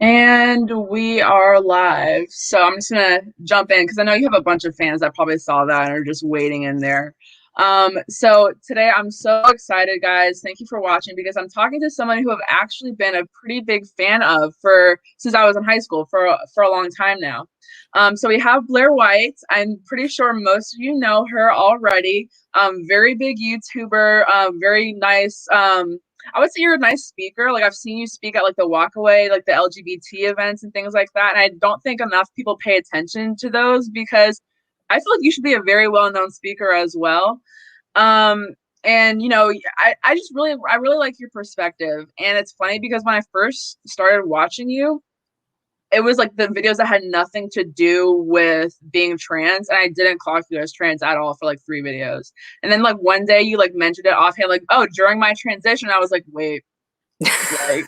And we are live. So I'm just gonna jump in because I know you have a bunch of fans that probably saw that and are just waiting in there. So today I'm so excited, guys. Thank you for watching because I'm talking to someone who I've actually been a pretty big fan of for since I was in high school for a long time now. So we have Blaire White. I'm pretty sure most of you know her already. Very big YouTuber, very nice. I would say you're a nice speaker. Like I've seen you speak at like the walkaway, like the LGBT events and things like that. And I don't think enough people pay attention to those because I feel like you should be a very well-known speaker as well. Um, and I really like your perspective. And it's funny because when I first started watching you, it was like the videos that had nothing to do with being trans, and I didn't clock you as trans at all for like 3 videos. And then like one day you like mentioned it offhand, like, oh, during my transition, I was like, like,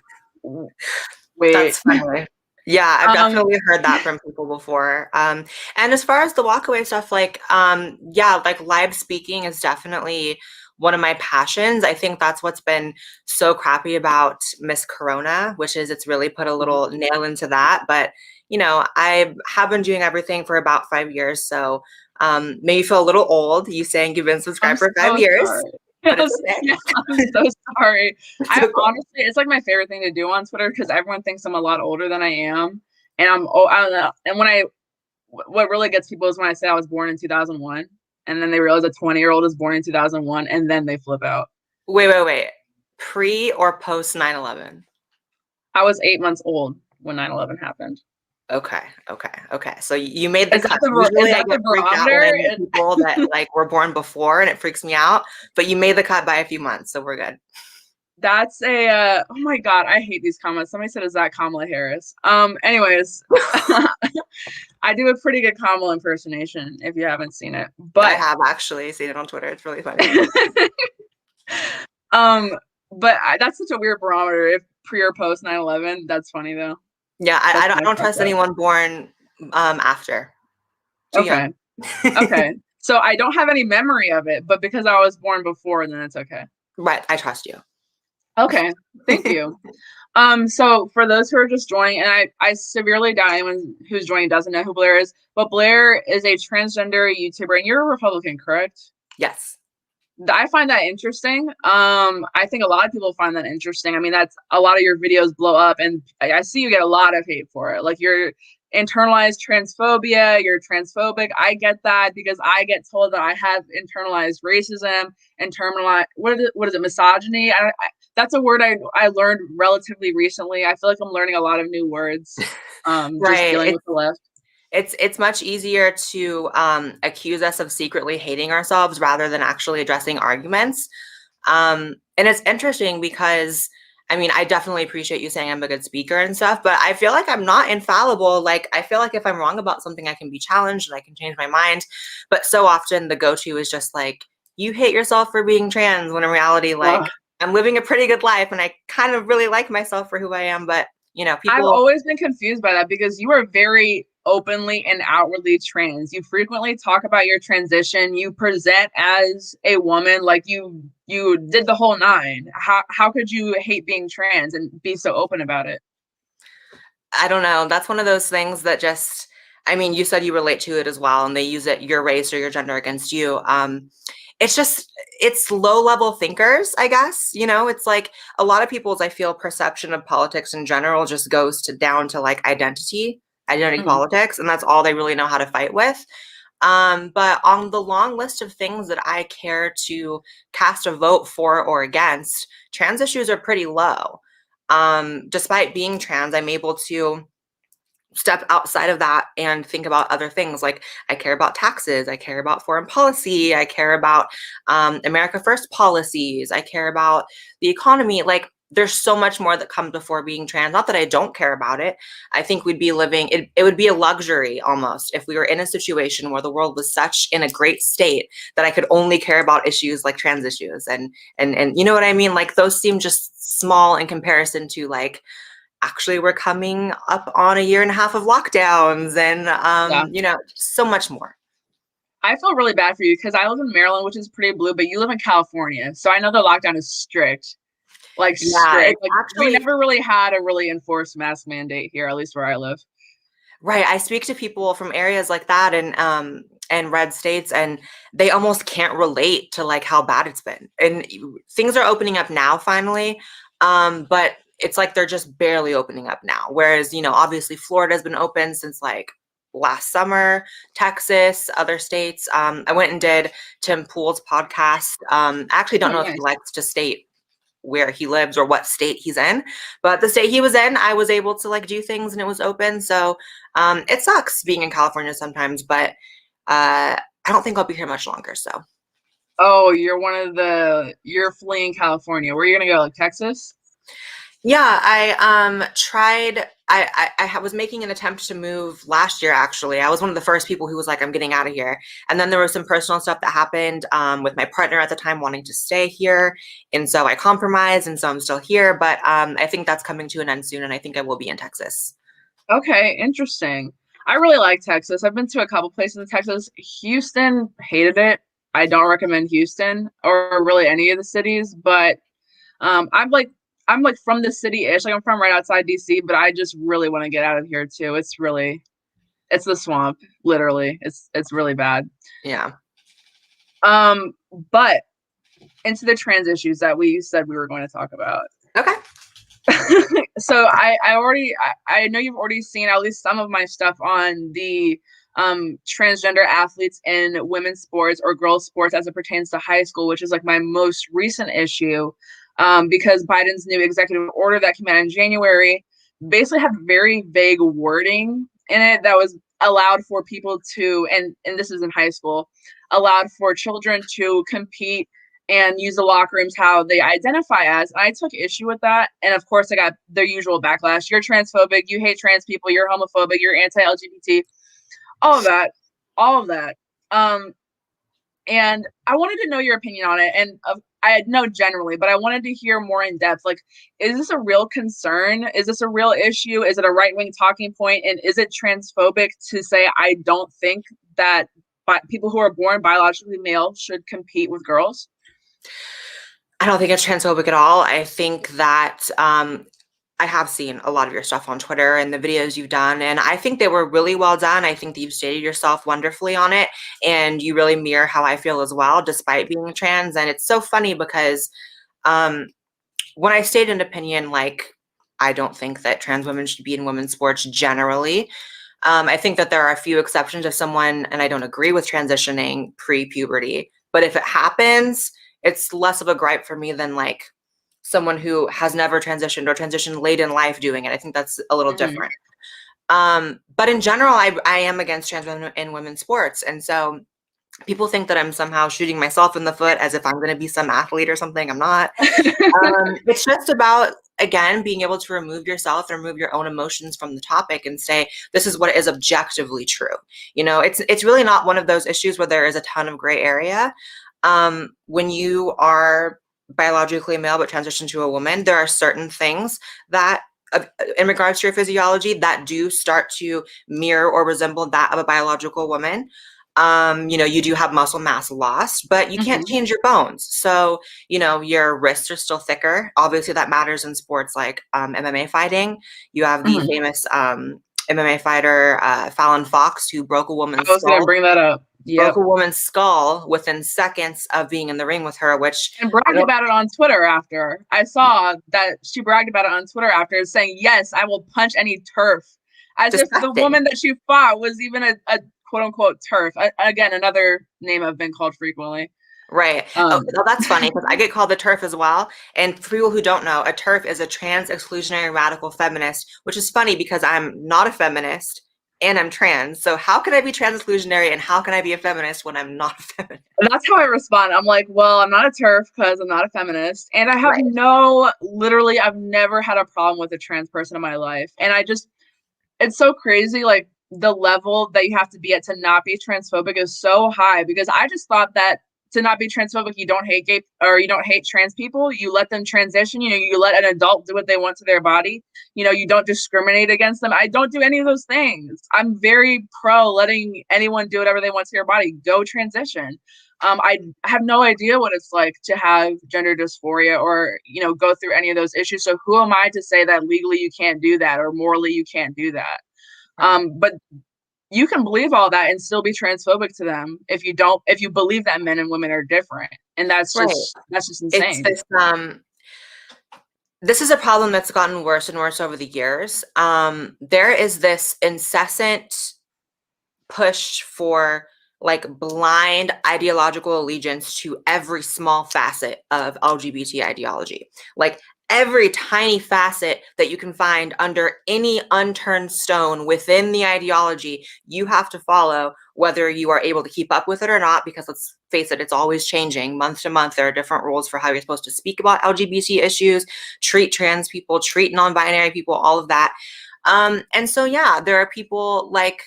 wait. That's funny. Yeah, I've Um, definitely heard that from people before. And as far as the walkaway stuff, yeah, like live speaking is definitely one of my passions. I think that's what's been so crappy about Miss Corona, which is it's really put a little nail into that. But, I have been doing everything for about 5 years. So maybe feel a little old, you saying you've been I'm subscribed for five so years, sorry. but it's okay. Yeah, I'm so sorry. It's I okay. honestly, it's like my favorite thing to do on Twitter because everyone thinks I'm a lot older than I am, and I don't know. And what really gets people is when I say I was born in 2001, and then they realize a 20-year-old is born in 2001, and then they flip out. Wait. Pre or post 9/11? I was 8 months old when 9/11 happened. Okay. So you made the cut. Is Usually I that the get freaked out barometer? when people that like were born before and it freaks me out, but you made the cut by a few months, so we're good. That's a oh my god, I hate these comments. Somebody said, is that Kamala Harris? Anyways, I do a pretty good Kamala impersonation if you haven't seen it. I But have actually seen it on Twitter. It's really funny. um that's such a weird barometer if pre or post 9/11. That's funny though. Yeah, That's I my don't fucked trust up. anyone born after. Too young. Okay. Okay. So I don't have any memory of it, but because I was born before, then it's okay. Right, I trust you. Okay. Thank you. So for those who are just joining, and I severely doubt anyone who's joining doesn't know who Blaire is, but Blaire is a transgender YouTuber, and you're a Republican, correct? Yes. I find that interesting. I think a lot of people find that interesting. I mean, that's a lot of your videos blow up, and I see you get a lot of hate for it. Like you're internalized transphobia, you're transphobic. I get that because I get told that I have internalized racism, internalized what is it, misogyny? That's a word I learned relatively recently. I feel like I'm learning a lot of new words. Just Right. dealing with the left. It's much easier to accuse us of secretly hating ourselves rather than actually addressing arguments. And it's interesting because I mean, I definitely appreciate you saying I'm a good speaker and stuff, but I feel like I'm not infallible. Like, I feel like if I'm wrong about something, I can be challenged and I can change my mind. But so often the go-to is just like, you hate yourself for being trans, when in reality, Ugh. like, I'm living a pretty good life and I kind of really like myself for who I am. But, I've people, always been confused by that because you are very openly and outwardly trans. You frequently talk about your transition. You present as a woman, like you did the whole nine. How could you hate being trans and be so open about it? I don't know. That's one of those things that just, I mean, you said you relate to it as well, and they use it, your race or your gender against you. It's just, it's low level thinkers, I guess. It's like a lot of people's, I feel, perception of politics in general just goes to down to like identity Mhm. politics, and that's all they really know how to fight with. But on the long list of things that I care to cast a vote for or against, trans issues are pretty low. Despite being trans, I'm able to step outside of that and think about other things. Like, I care about taxes, I care about foreign policy, I care about America First policies, I care about the economy. Like, there's so much more that comes before being trans. Not that I don't care about it. I think we'd be living it would be a luxury almost if we were in a situation where the world was such in a great state that I could only care about issues like trans issues, and you know what I mean? Like, those seem just small in comparison to like, actually we're coming up on a year and a half of lockdowns and Yeah. so much more. I feel really bad for you because I live in Maryland, which is pretty blue, but you live in California. So I know the lockdown is strict. like Yeah, strict. it's Like we actually never really had a really enforced mask mandate here, at least where I live. right. I speak to people from areas like that and red states, and they almost can't relate to like how bad it's been. And things are opening up now finally. But it's like they're just barely opening up now. Whereas, obviously Florida has been open since like last summer, Texas, other states. I went and did Tim Pool's podcast. I actually don't Oh, know if he nice. likes to state where he lives or what state he's in, but the state he was in, I was able to like do things and it was open. So it sucks being in California sometimes, but I don't think I'll be here much longer. So Oh, you're fleeing California. Where are you gonna go? Like Texas? yeah, I tried. Was making an attempt to move last year. Actually, I was one of the first people who was like, "I'm getting out of here." And then there was some personal stuff that happened with my partner at the time wanting to stay here, and so I compromised, and so I'm still here. But I think that's coming to an end soon, and I think I will be in Texas. Okay, interesting. I really like Texas. I've been to a couple places in Texas. Houston, hated it. I don't recommend Houston or really any of the cities, but I'm like from the city-ish. Like I'm from right outside DC, but I just really want to get out of here too. It's the swamp, literally. It's really bad. Yeah. Um, but into the trans issues that we said we were going to talk about. Okay. So I know you've already seen at least some of my stuff on the transgender athletes in women's sports or girls sports as it pertains to high school, which is like my most recent issue, because Biden's new executive order that came out in January basically had very vague wording in it that was allowed for people to, and this is in high school, allowed for children to compete and use the locker rooms how they identify as. And I took issue with that. And of course, I got their usual backlash. You're transphobic. You hate trans people. You're homophobic. You're anti-LGBT. All of that. All of that. And I wanted to know your opinion on it. And I know generally, but I wanted to hear more in depth. Like, is this a real concern? Is this a real issue? Is it a right-wing talking point? And is it transphobic to say, I don't think that people who are born biologically male should compete with girls? I don't think it's transphobic at all. I think that I have seen a lot of your stuff on Twitter and the videos you've done, and I think they were really well done. I think that you've stated yourself wonderfully on it, and you really mirror how I feel as well, despite being trans. And it's so funny because when I state an opinion, like I don't think that trans women should be in women's sports generally. I think that there are a few exceptions if someone, and I don't agree with transitioning pre-puberty, but if it happens, it's less of a gripe for me than like someone who has never transitioned or transitioned late in life doing it. I think that's a little Mhm. different. But in general, I am against trans women in women's sports. And so people think that I'm somehow shooting myself in the foot as if I'm going to be some athlete or something. I'm not. It's just about, again, being able to remove yourself and remove your own emotions from the topic and say, this is what is objectively true. It's really not one of those issues where there is a ton of gray area. When you are biologically male but transition to a woman, there are certain things that in regards to your physiology that do start to mirror or resemble that of a biological woman. You do have muscle mass lost, but you can't Mhm. change your bones. So, your wrists are still thicker. Obviously, that matters in sports like MMA fighting. You have the Mhm. famous MMA fighter Fallon Fox, who I was gonna bring that up. broke Yep. a woman's skull within seconds of being in the ring with her, which And I bragged don't about it on Twitter after. I saw that she bragged about it on Twitter after, saying, "Yes, I will punch any turf," as if the disgusting. woman that she fought was even a quote unquote turf. Again, another name I've been called frequently. Right. Oh, Um, well, that's funny because I get called a TERF as well. And for people who don't know, a TERF is a trans exclusionary radical feminist, which is funny because I'm not a feminist and I'm trans. So how can I be trans exclusionary and how can I be a feminist when I'm not a feminist? and that's how I respond. I'm like, well, I'm not a turf because I'm not a feminist, and I have Right. literally, I've never had a problem with a trans person in my life, and it's so crazy, like the level that you have to be at to not be transphobic is so high, because I just thought that to not be transphobic, you don't hate gay or you don't hate trans people. You let them transition. You let an adult do what they want to their body. You don't discriminate against them. I don't do any of those things. I'm very pro letting anyone do whatever they want to their body. Go transition. I have no idea what it's like to have gender dysphoria or, you know, go through any of those issues. So who am I to say that legally you can't do that or morally you can't do that? Right. But you can believe all that and still be transphobic to them if you believe that men and women are different. And Right. that's just It's insane. this is a problem that's gotten worse and worse over the years. There is this incessant push for like blind ideological allegiance to every small facet of LGBT ideology. Like every tiny facet that you can find under any unturned stone within the ideology, you have to follow, whether you are able to keep up with it or not, because let's face it, it's always changing month to month. There are different rules for how you're supposed to speak about LGBT issues, treat trans people, treat non-binary people, all of that. And so, yeah, there are people like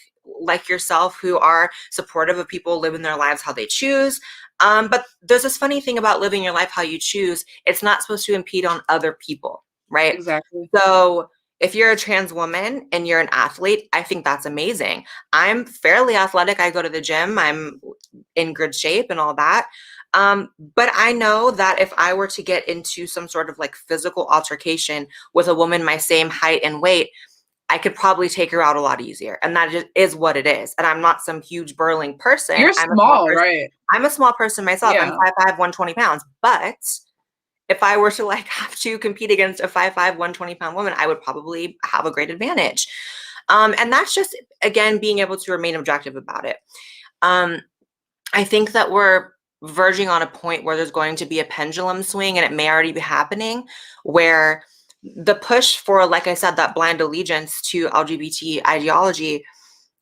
yourself who are supportive of people living their lives how they choose. But there's this funny thing about living your life how you choose. It's not supposed to impede on other people, right? Exactly. So if you're a trans woman and you're an athlete, I think that's amazing. I'm fairly athletic. I go to the gym. I'm in good shape and all that. But I know that if I were to get into some sort of like physical altercation with a woman my same height and weight, I could probably take her out a lot easier. And that just is what it is. And I'm not some huge burling person. You're I'm a small small, person. right? I'm a small person myself. I'm Yeah. 5'5", 120 pounds. But if I were to like have to compete against a 5'5", 120-pound woman, I would probably have a great advantage. And that's just, again, being able to remain objective about it. I think that we're verging on a point where there's going to be a pendulum swing, and it may already be happening, where the push for, like I said, that blind allegiance to LGBT ideology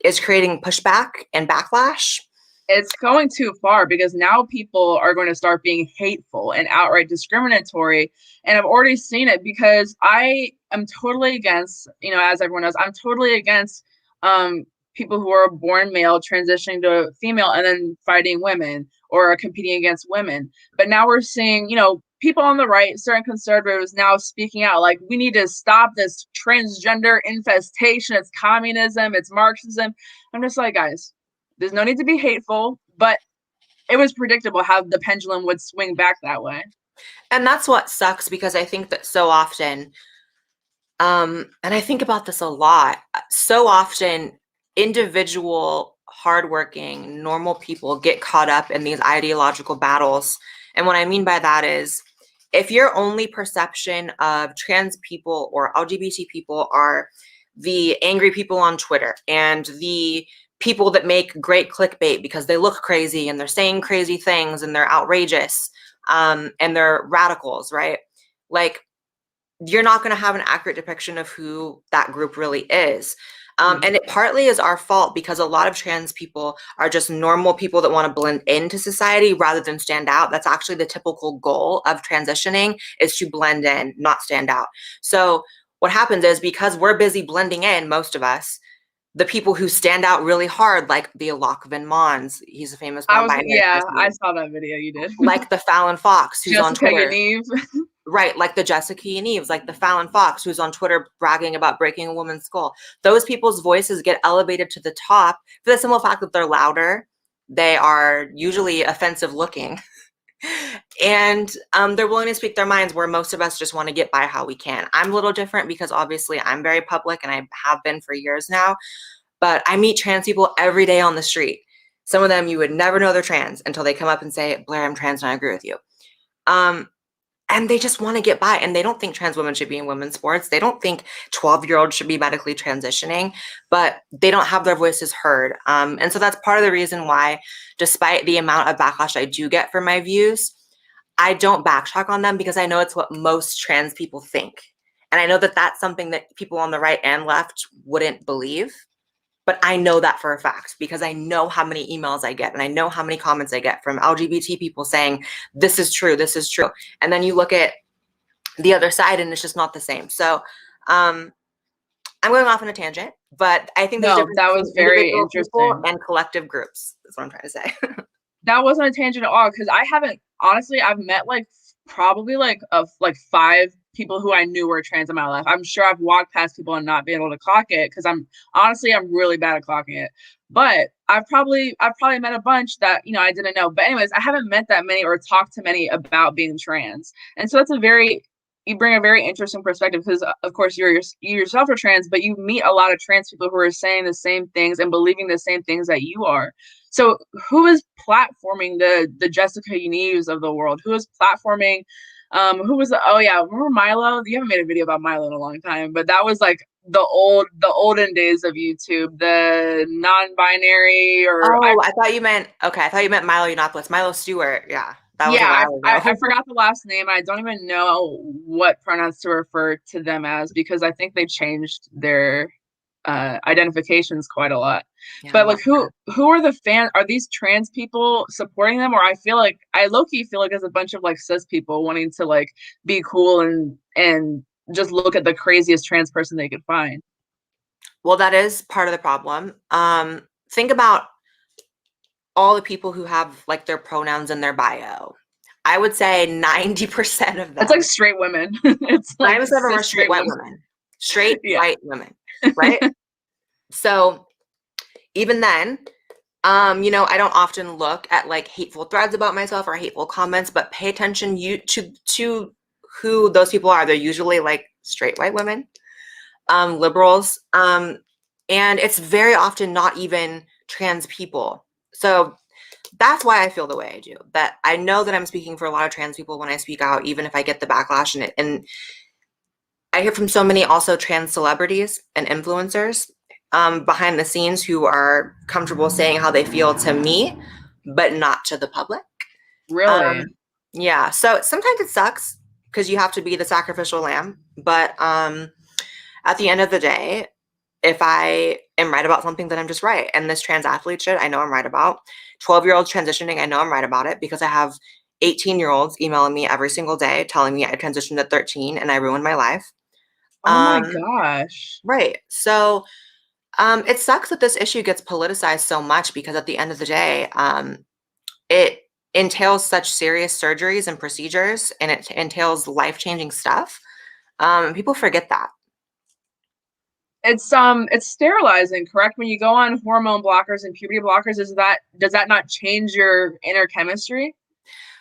is creating pushback and backlash. It's going too far because now people are going to start being hateful and outright discriminatory. And I've already seen it because I am totally against, you know, as everyone knows, I'm totally against people who are born male transitioning to female and then fighting women or competing against women. But now we're seeing, you know, people on the right, certain conservatives now speaking out like we need to stop this transgender infestation. It's communism, it's Marxism. I'm just like, guys, there's no need to be hateful, but it was predictable how the pendulum would swing back that way. And that's what sucks, because I think that so often, and I think about this a lot, so often individual, hardworking, normal people get caught up in these ideological battles. And what I mean by that is, if your only perception of trans people or LGBT people are the angry people on Twitter and the people that make great clickbait because they look crazy and they're saying crazy things and they're outrageous, and they're radicals, right? Like, you're not going to have an accurate depiction of who that group really is. And it partly is our fault, because a lot of trans people are just normal people that want to blend into society rather than stand out. That's actually the typical goal of transitioning, is to blend in, not stand out. So what happens is, because we're busy blending in, most of us, the people who stand out really hard, like the Alok Mons, he's a famous non-binary Yeah, I person, saw that video you did. like the Fallon Fox, who's on Jessica Twitter. Yaniv. Right, like the Jessica Yaneves, like the Fallon Fox, who's on Twitter bragging about breaking a woman's skull. Those people's voices get elevated to the top for the simple fact that they're louder. They are usually offensive looking. And they're willing to speak their minds, where most of us just want to get by how we can. I'm a little different because obviously I'm very public, and I have been for years now. But I meet trans people every day on the street. Some of them you would never know they're trans until they come up and say, Blaire, I'm trans and I agree with you. And they just want to get by, and they don't think trans women should be in women's sports. They don't think 12-year-olds should be medically transitioning, but they don't have their voices heard. And so that's part of the reason why, despite the amount of backlash I do get for my views, I don't backtrack on them, because I know it's what most trans people think. And I know that that's something that people on the right and left wouldn't believe. But I know that for a fact, because I know how many emails I get, and I know how many comments I get from LGBT people saying, this is true, this is true. And then you look at the other side and it's just not the same. So I'm going off on a tangent, but I think there's a No, difference that was between very individual people interesting. and collective groups. That's what I'm trying to say. That wasn't a tangent at all because I haven't honestly. I've met like probably like five people who I knew were trans in my life. I'm sure I've walked past people and not been able to clock it because I'm really bad at clocking it. But I've probably met a bunch that, you know, I didn't know. But anyways, I haven't met that many or talked to many about being trans. And so that's a very you bring a very interesting perspective because of course you yourself are trans, but you meet a lot of trans people who are saying the same things and believing the same things that you are. So who is platforming the Jessica Unives of the world? Who is platforming who was oh yeah, remember Milo? You haven't made a video about Milo in a long time, but that was like the olden days of YouTube, the non-binary or I Oh, I thought you meant okay. I thought you meant Milo Yiannopoulos, Milo Stewart. Yeah, that was a yeah, while I ago. forgot the last name. I don't even know what pronouns to refer to them as because I think they changed their identifications quite a lot. Yeah, But I'm like not sure. who are the fans? Are these trans people supporting them? Or I feel like I low key feel like there's a bunch of like cis people wanting to like be cool and just look at the craziest trans person they could find. Well, that is part of the problem. Think about all the people who have like their pronouns in their bio. I would say 90% of It's like them, straight women. It's like 90% of them are cis straight straight white women. women, straight Yeah. white women, right? So even then, I don't often look at like hateful threads about myself or hateful comments, but pay attention to who those people are. They're usually like straight white women, liberals, and it's very often not even trans people. So that's why I feel the way I do. That I know that I'm speaking for a lot of trans people when I speak out, even if I get the backlash and I hear from so many also trans celebrities and influencers behind the scenes who are comfortable saying how they feel to me, but not to the public. Really? Um, yeah, so sometimes it sucks because you have to be the sacrificial lamb, but at the end of the day, if I am right about something, then I'm just right. And this trans athlete shit, I know I'm right about. 12-year-olds transitioning, I know I'm right about it because I have 18-year-olds emailing me every single day telling me I transitioned at 13 and I ruined my life. Oh my Um, gosh. right. So it sucks that this issue gets politicized so much because at the end of the day, it entails such serious surgeries and procedures and it entails life-changing stuff. People forget that. It's sterilizing, correct? When you go on hormone blockers and puberty blockers, is that does that not change your inner chemistry?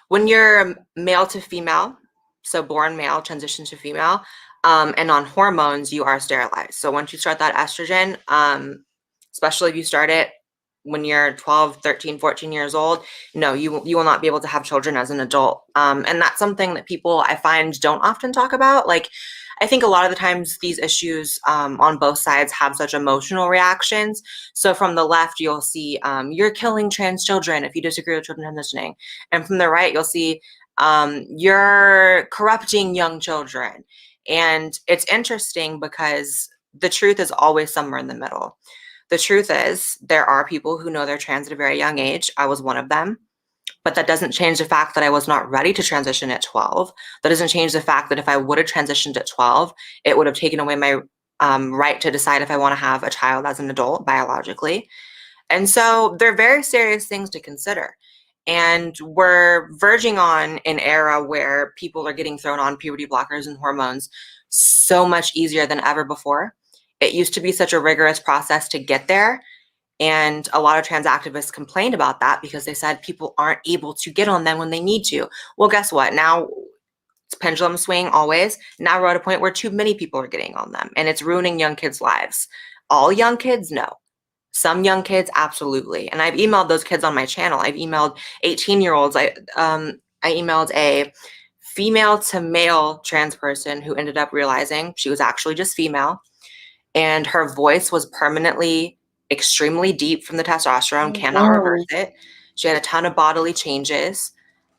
When you're male to female, so born male, transition to female, and on hormones, you are sterilized. So once you start that estrogen, especially if you start it when you're 12, 13, 14 years old, no, you will not be able to have children as an adult. And that's something that people I find don't often talk about. Like, I think a lot of the times these issues on both sides have such emotional reactions. So from the left, you'll see you're killing trans children if you disagree with children transitioning. And from the right, you'll see you're corrupting young children. And it's interesting because the truth is always somewhere in the middle. The truth is, there are people who know they're trans at a very young age. I was one of them. But that doesn't change the fact that I was not ready to transition at 12. That doesn't change the fact that if I would have transitioned at 12, it would have taken away my right to decide if I want to have a child as an adult biologically. And so they're very serious things to consider. And we're verging on an era where people are getting thrown on puberty blockers and hormones so much easier than ever before. It used to be such a rigorous process to get there. And a lot of trans activists complained about that because they said people aren't able to get on them when they need to. Well, guess what? Now it's pendulum swing always. Now we're at a point where too many people are getting on them and it's ruining young kids' lives. All young kids? No. Some young kids, absolutely. And I've emailed those kids on my channel. I've emailed 18-year-olds. I emailed a female to male trans person who ended up realizing she was actually just female. And her voice was permanently extremely deep from the testosterone, Oh, cannot reverse whoa. it. She had a ton of bodily changes.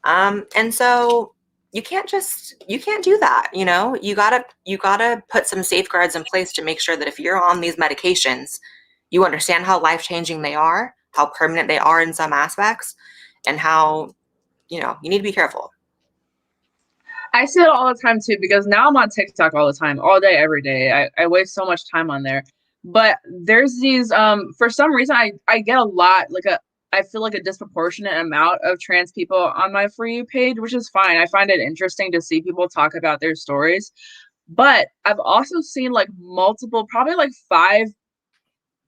And so you can't do that, you gotta put some safeguards in place to make sure that if you're on these medications, you understand how life-changing they are, how permanent they are in some aspects, and how, you need to be careful. I see it all the time too because now I'm on TikTok all the time, all day, every day. I waste so much time on there. But there's these for some reason I get a lot like a I feel like a disproportionate amount of trans people on my For You page, which is fine. I find it interesting to see people talk about their stories. But I've also seen like multiple, probably like five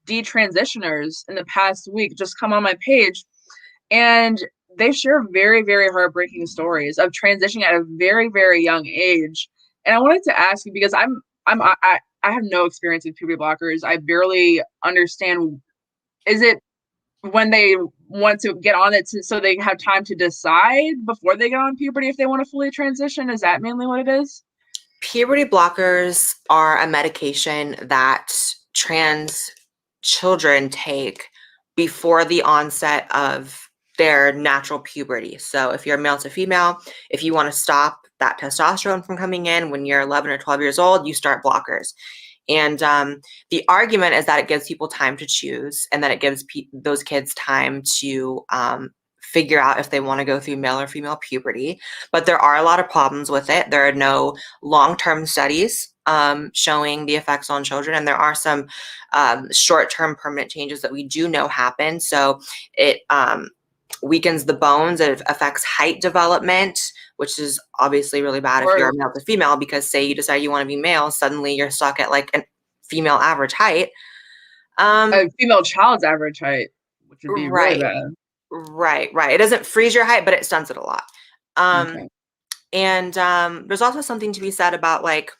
detransitioners in the past week just come on my page, and they share very, very heartbreaking stories of transitioning at a very, very young age. And I wanted to ask you, because I have no experience with puberty blockers. I barely understand. Is it when they want to get on it so they have time to decide before they get on puberty if they want to fully transition? Is that mainly what it is? Puberty blockers are a medication that trans children take before the onset of their natural puberty. So if you're male to female, if you want to stop that testosterone from coming in when you're 11 or 12 years old, you start blockers. And the argument is that it gives people time to choose, and that it gives those kids time to figure out if they want to go through male or female puberty. But there are a lot of problems with it. There are no long-term studies showing the effects on children, and there are some short-term permanent changes that we do know happen. So it weakens the bones. It affects height development, which is obviously really bad if you're a male to female, because say you decide you want to be male, suddenly you're stuck at like a female average height. A female child's average height, which would be really bad. Right. It doesn't freeze your height, but it stunts it a lot. Okay. And there's also something to be said about, like,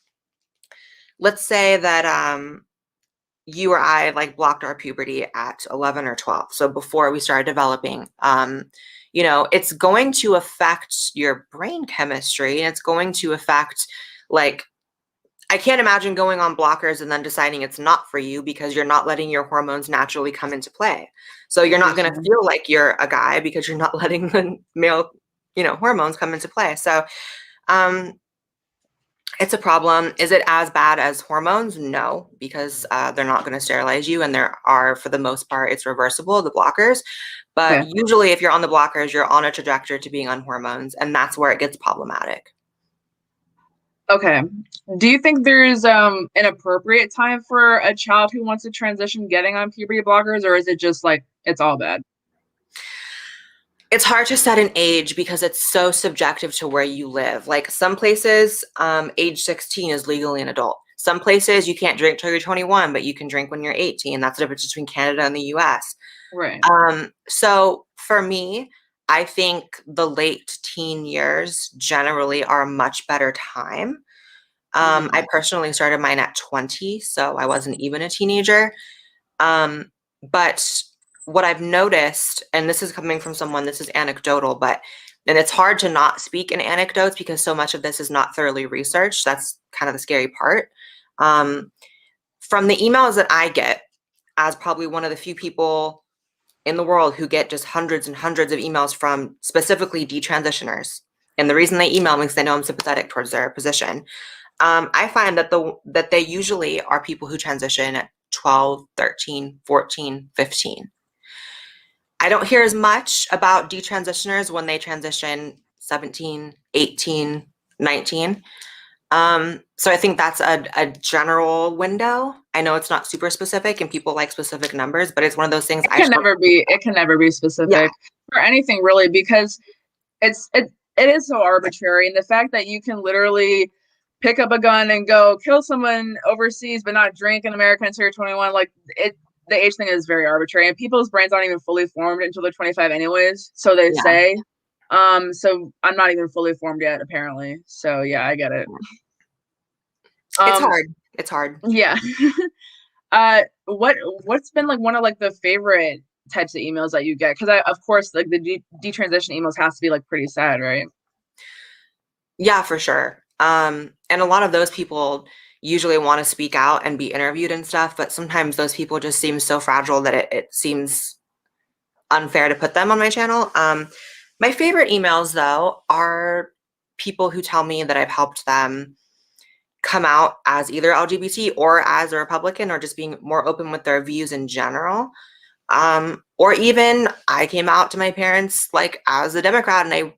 let's say that you or I like blocked our puberty at 11 or 12. So before we started developing, it's going to affect your brain chemistry, and it's going to affect, like, I can't imagine going on blockers and then deciding it's not for you because you're not letting your hormones naturally come into play. So you're not going to feel like you're a guy because you're not letting the male, hormones come into play. So it's a problem. Is it as bad as hormones? No, because they're not going to sterilize you, and there are, for the most part, it's reversible, the blockers. But usually if you're on the blockers, you're on a trajectory to being on hormones, and that's where it gets problematic. Okay. Do you think there's an appropriate time for a child who wants to transition getting on puberty blockers, or is it just like it's all bad? It's hard to set an age because it's so subjective to where you live. Like, some places, age 16 is legally an adult. Some places you can't drink till you're 21, but you can drink when you're 18. That's the difference between Canada and the US. Right. So for me, I think the late teen years generally are a much better time. I personally started mine at 20, so I wasn't even a teenager. But what I've noticed, and this is coming from someone, this is anecdotal, and it's hard to not speak in anecdotes because so much of this is not thoroughly researched. That's kind of the scary part. From the emails that I get, as probably one of the few people in the world who get just hundreds and hundreds of emails from specifically detransitioners, and the reason they email me is they know I'm sympathetic towards their position. I find that they usually are people who transition at 12, 13, 14, 15. I don't hear as much about detransitioners when they transition 17, 18, 19. So I think that's a general window. I know it's not super specific and people like specific numbers, but it's one of those things it can never be specific for anything, really, because it is so arbitrary. And the fact that you can literally pick up a gun and go kill someone overseas but not drink in America until you're 21, like, the age thing is very arbitrary, and people's brains aren't even fully formed until they're 25 anyways, so they say. So I'm not even fully formed yet, apparently. So yeah, I get it. It's hard. Yeah. What's been like one of like the favorite types of emails that you get? Because of course, like the detransition emails has to be like pretty sad, right? Yeah, for sure. And a lot of those people usually want to speak out and be interviewed and stuff, but sometimes those people just seem so fragile that it seems unfair to put them on my channel. My favorite emails, though, are people who tell me that I've helped them come out as either LGBT or as a Republican, or just being more open with their views in general. Or even I came out to my parents like as a Democrat, and I,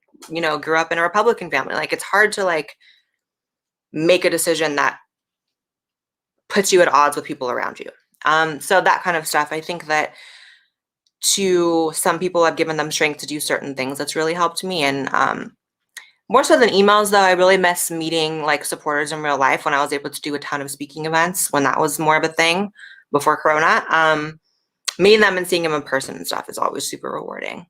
grew up in a Republican family. Like, it's hard to like make a decision that puts you at odds with people around you. So that kind of stuff, I think that to some people, I've given them strength to do certain things. That's really helped me. And more so than emails, though, I really miss meeting like supporters in real life when I was able to do a ton of speaking events, when that was more of a thing. before Corona. Meeting them and seeing them in person and stuff is always super rewarding.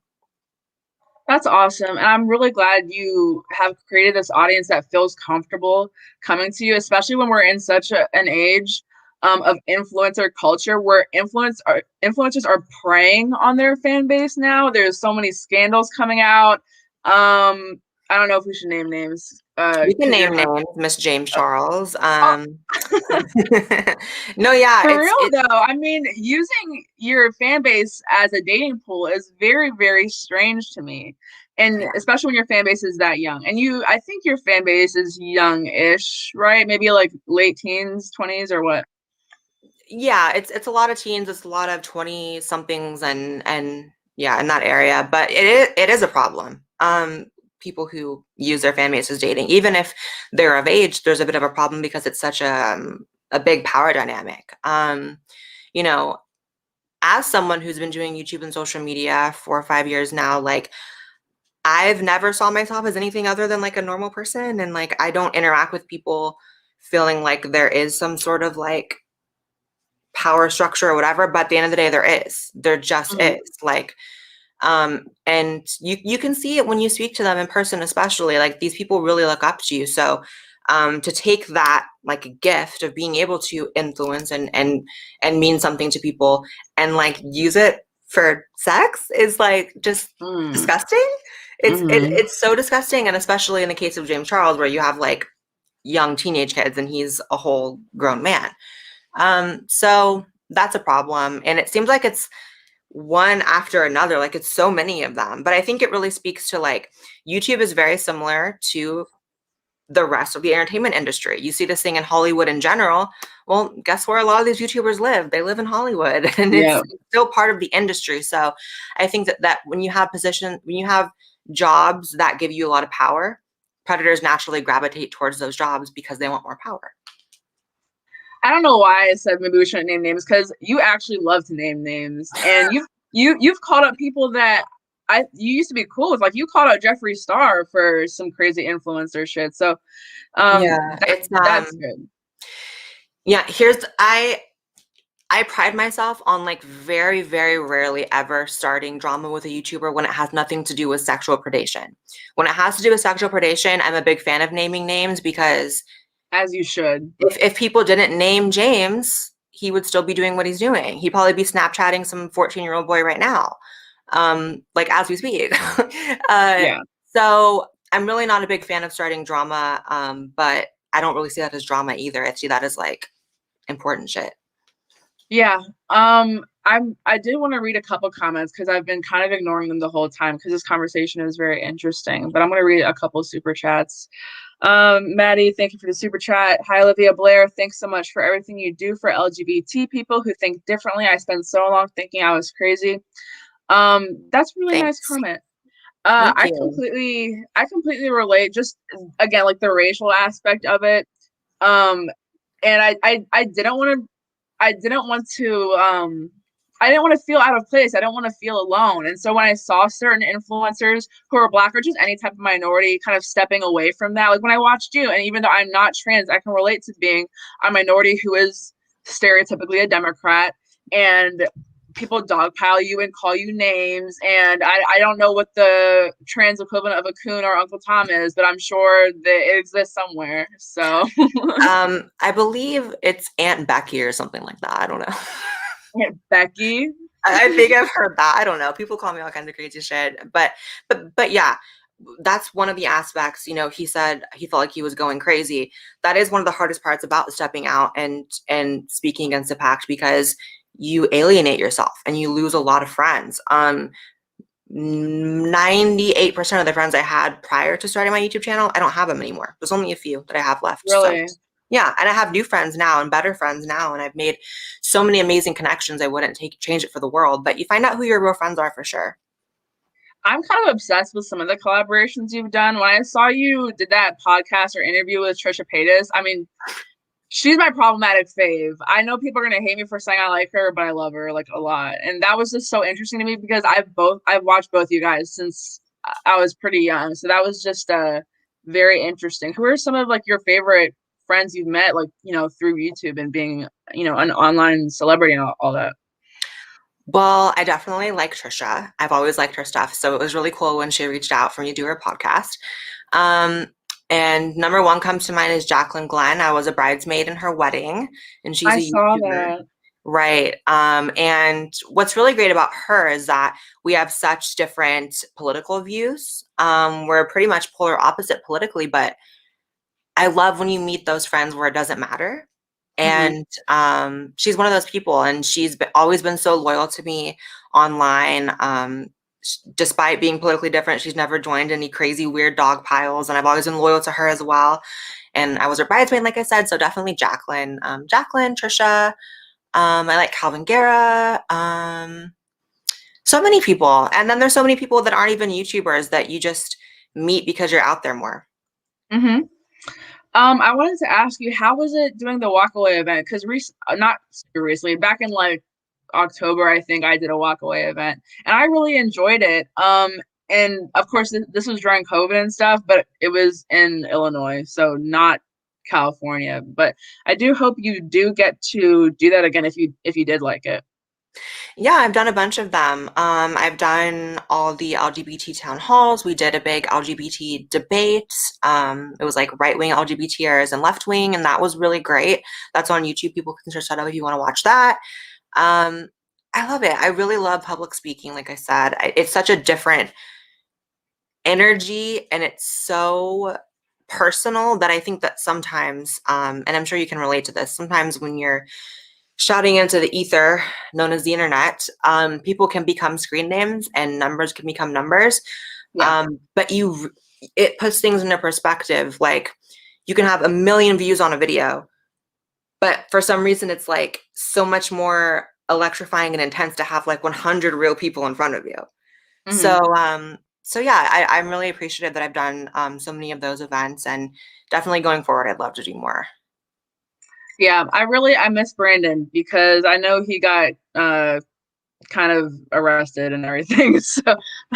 That's awesome. And I'm really glad you have created this audience that feels comfortable coming to you, especially when we're in such an age of influencer culture where influencers are preying on their fan base now. There's so many scandals coming out. I don't know if we should name names. We can 'Cause name you're not. names, Miss James Charles. Oh, No, yeah, for real it's though, I mean, using your fan base as a dating pool is very, very strange to me. And yeah. especially when your fan base is that young. And I think your fan base is young-ish, right? Maybe like late teens, 20s or what? Yeah, it's a lot of teens, it's a lot of 20 somethings and yeah, in that area, but it is a problem. People who use their fan base as dating, even if they're of age, there's a bit of a problem because it's such a big power dynamic. You know, as someone who's been doing YouTube and social media for 5 years now, like I've never saw myself as anything other than like a normal person, and like I don't interact with people feeling like there is some sort of like power structure or whatever, but at the end of the day there just Mhm. is like and you can see it when you speak to them in person, especially like these people really look up to you. So to take that like a gift of being able to influence and mean something to people and like use it for sex is like just Mm. disgusting. Mhm. It's so disgusting, and especially in the case of James Charles where you have like young teenage kids and he's a whole grown man. So that's a problem. And it seems like it's one after another, like it's so many of them. But I think it really speaks to like YouTube is very similar to the rest of the entertainment industry. You see this thing in Hollywood in general. Well, guess where a lot of these YouTubers live? They live in Hollywood and Yeah. it's still part of the industry. So I think that when you have when you have jobs that give you a lot of power, predators naturally gravitate towards those jobs because they want more power. I don't know why I said maybe we shouldn't name names because you actually love to name names, and you've called up people that you used to be cool with. Like you called out Jeffree Star for some crazy influencer shit. So Yeah, it's that's good. yeah, I pride myself on like very, very rarely ever starting drama with a YouTuber when it has nothing to do with sexual predation. When it has to do with sexual predation, I'm a big fan of naming names because As you should. if people didn't name James, he would still be doing what he's doing. He'd probably be Snapchatting some 14-year-old boy right now, like as we speak. uh, Yeah. so I'm really not a big fan of starting drama, but I don't really see that as drama either. I see that as like important shit. Yeah. I did want to read a couple comments because I've been kind of ignoring them the whole time because this conversation is very interesting. But I'm gonna read a couple super chats. Maddie, thank you for the super chat. Hi, Olivia Blair. Thanks so much for everything you do for LGBT people who think differently. I spent so long thinking I was crazy. That's a really nice Thanks. comment. Thank you. I completely relate. Just again, like the racial aspect of it. Um, and I didn't want to I didn't want to I didn't want to feel out of place. I don't want to feel alone. And so when I saw certain influencers who are black or just any type of minority kind of stepping away from that, like when I watched you, and even though I'm not trans, I can relate to being a minority who is stereotypically a Democrat, and people dogpile you and call you names. And I don't know what the trans equivalent of a coon or Uncle Tom is, but I'm sure that it exists somewhere. So I believe it's Aunt Becky or something like that. I don't know. Becky. I think I've heard that. I don't know. People call me all kinds of crazy shit, but yeah, that's one of the aspects. You know, he said he felt like he was going crazy. That is one of the hardest parts about stepping out and speaking against the pact because you alienate yourself and you lose a lot of friends. 98% of the friends I had prior to starting my YouTube channel, I don't have them anymore. There's only a few that I have left. So Really? yeah, and I have new friends now and better friends now, and I've made so many amazing connections. I wouldn't change it for the world, but you find out who your real friends are for sure. I'm kind of obsessed with some of the collaborations you've done. When I saw you did that podcast or interview with Trisha Paytas, I mean, she's my problematic fave. I know people are gonna hate me for saying I like her, but I love her like a lot. And that was just so interesting to me because I've watched both you guys since I was pretty young. So that was just very interesting. Who are some of like your favorite friends you've met, like, through YouTube and being, an online celebrity and all that? Well, I definitely like Trisha. I've always liked her stuff. So it was really cool when she reached out for me to do her podcast. Um, and number one comes to mind is Jacqueline Glenn. I was a bridesmaid in her wedding, and she's I a saw YouTuber. that. Right. And what's really great about her is that we have such different political views. We're pretty much polar opposite politically, but I love when you meet those friends where it doesn't matter. Hmm. And she's one of those people, and always been so loyal to me online. Despite being politically different, she's never joined any crazy weird dog piles, and I've always been loyal to her as well. And I was her bridesmaid, like I said, so definitely Jacqueline. Jacqueline, Trisha. I like Calvin Guerra. So many people, and then there's so many people that aren't even YouTubers that you just meet because you're out there more. Hmm. I wanted to ask you, how was it doing the walkaway event? Because not super recently, back in like October, I think I did a walkaway event, and I really enjoyed it. And of course, this was during COVID and stuff, but it was in Illinois, so not California. But I do hope you do get to do that again if you did like it. Yeah, I've done a bunch of them. I've done all the LGBT town halls. We did a big LGBT debate. It was like right wing LGBTers and left wing, and that was really great. That's on YouTube. People can search that up if you want to watch that. Um, I love it. I really love public speaking. Like I said, it's such a different energy, and it's so personal that I think that sometimes, and I'm sure you can relate to this, sometimes when you're shouting into the ether, known as the internet, people can become screen names and numbers can become numbers. Yeah. But it puts things into perspective. Like you can have a million views on a video, but for some reason it's like so much more electrifying and intense to have like 100 real people in front of you. Hmm. So yeah, I'm really appreciative that I've done so many of those events, and definitely going forward, I'd love to do more. Yeah, I miss Brandon because I know he got kind of arrested and everything. So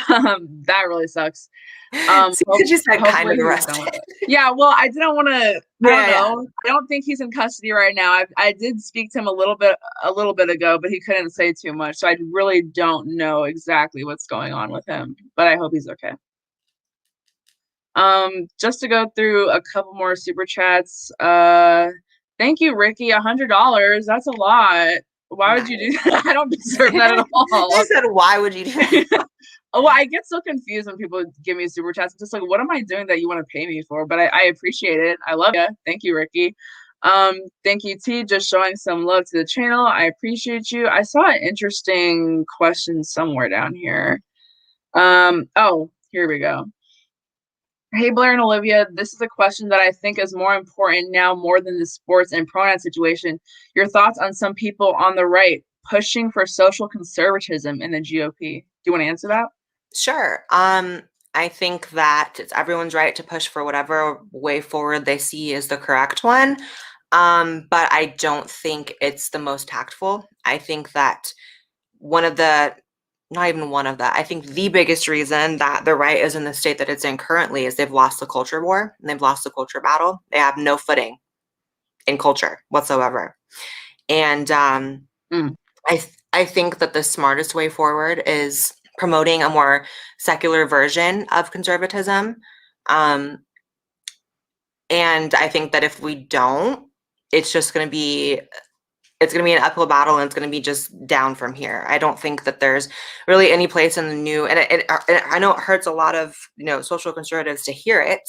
that really sucks. See, you just said kind Hopefully of he's done with arrested. it. Yeah, well, I didn't want to. I don't Yeah, yeah. know. I don't think he's in custody right now. I did speak to him a little bit ago, but he couldn't say too much. So I really don't know exactly what's going on with him. But I hope he's okay. Just to go through a couple more super chats. Thank you, Ricky. $100. That's a lot. Why would you do Nice. that? I don't deserve that at She all. said, "Why would you do that?" Oh, well, I get so confused when people give me super chats. I'm just like, what am I doing that you want to pay me for? But I appreciate it. I love you. Thank you, Ricky. Thank you, T, just showing some love to the channel. I appreciate you. I saw an interesting question somewhere down here. Oh, here we go. Hey, Blaire and Olivia, this is a question that I think is more important now more than the sports and pronoun situation. Your thoughts on some people on the right pushing for social conservatism in the GOP? Do you want to answer that? Sure. I think that it's everyone's right to push for whatever way forward they see is the correct one. But I don't think it's the most tactful. I think that one of the, not even one of the, I think the biggest reason that the right is in the state that it's in currently is they've lost the culture war and they've lost the culture battle. They have no footing in culture whatsoever. And Mm. I think that the smartest way forward is promoting a more secular version of conservatism. Um, and I think that if we don't, it's just going to be an uphill battle, and it's going to be just down from here. I don't think that there's really any place in the new, and I know it hurts a lot of social conservatives to hear it,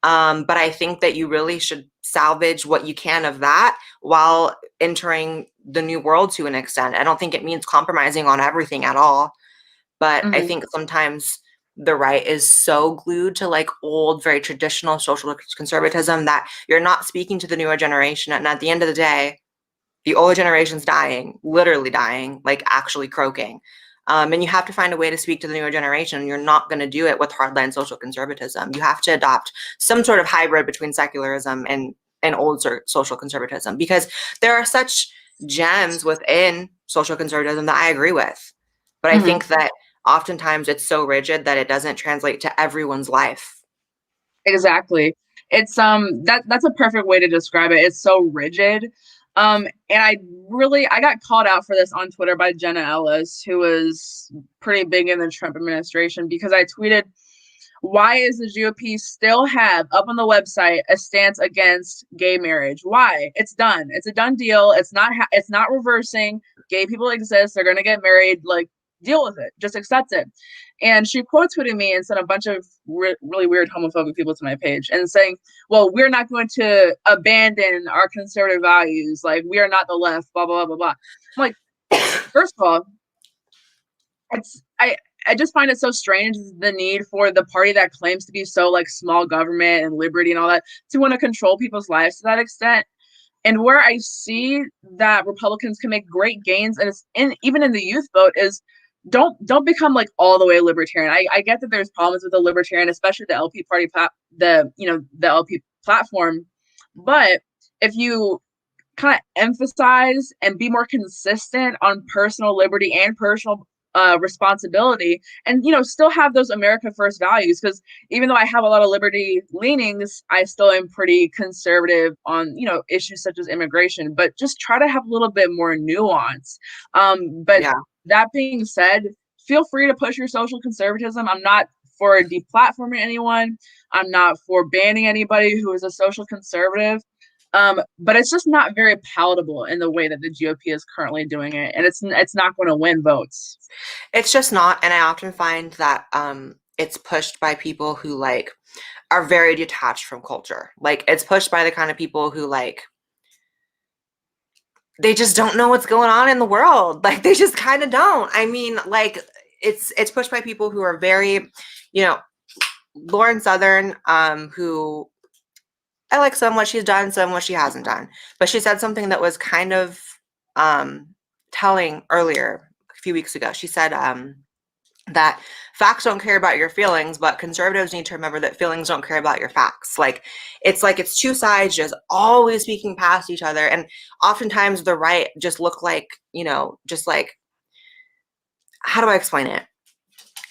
but I think that you really should salvage what you can of that while entering the new world to an extent. I don't think it means compromising on everything at all, but I Hmm. think sometimes the right is so glued to like old, very traditional social conservatism that you're not speaking to the newer generation. And at the end of the day, the older generation's dying, literally dying, like actually croaking. And you have to find a way to speak to the newer generation. You're not going to do it with hardline social conservatism. You have to adopt some sort of hybrid between secularism and old social conservatism, because there are such gems within social conservatism that I agree with. But I Hmm. think that oftentimes it's so rigid that it doesn't translate to everyone's life. Exactly. It's that's a perfect way to describe it. It's so rigid. And I got called out for this on Twitter by Jenna Ellis, who was pretty big in the Trump administration, because I tweeted, why is the GOP still have up on the website a stance against gay marriage? Why? It's done. It's a done deal. It's not reversing. Gay people exist. They're going to get married. Like, deal with it. Just accept it. And she quote tweeted me and sent a bunch of really weird homophobic people to my page and saying, well, we're not going to abandon our conservative values. Like, we are not the left, blah, blah, blah, blah. I'm like, first of all, it's I just find it so strange, the need for the party that claims to be so like small government and liberty and all that to want to control people's lives to that extent. And where I see that Republicans can make great gains, and it's even in the youth vote, is don't become like all the way libertarian. I get that there's problems with the libertarian, especially the LP party the LP platform, but if you kind of emphasize and be more consistent on personal liberty and personal responsibility, and still have those America first values, because even though I have a lot of liberty leanings, I still am pretty conservative on issues such as immigration, but just try to have a little bit more nuance. But Yeah. that being said, feel free to push your social conservatism. I'm not for deplatforming anyone. I'm not for banning anybody who is a social conservative. But it's just not very palatable in the way that the GOP is currently doing it, and it's not going to win votes. It's just not, and I often find that it's pushed by people who like are very detached from culture. Like, it's pushed by the kind of people who like they just don't know what's going on in the world. Like, they just kind of don't. I mean, like, it's pushed by people who are very, Lauren Southern, who I like some what she's done, some what she hasn't done. But she said something that was kind of telling earlier, a few weeks ago. She said that facts don't care about your feelings, but conservatives need to remember that feelings don't care about your facts. Like it's two sides just always speaking past each other. And oftentimes the right just look like, just like, how do I explain it?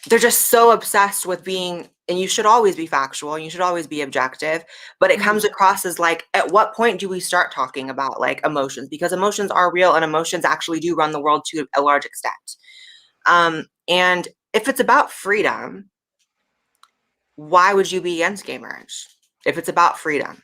They're just so obsessed with being, and you should always be factual, and you should always be objective, but it comes across as like, at what point do we start talking about like emotions? Because emotions are real, and emotions actually do run the world to a large extent. And if it's about freedom, why would you be against gay marriage? If it's about freedom.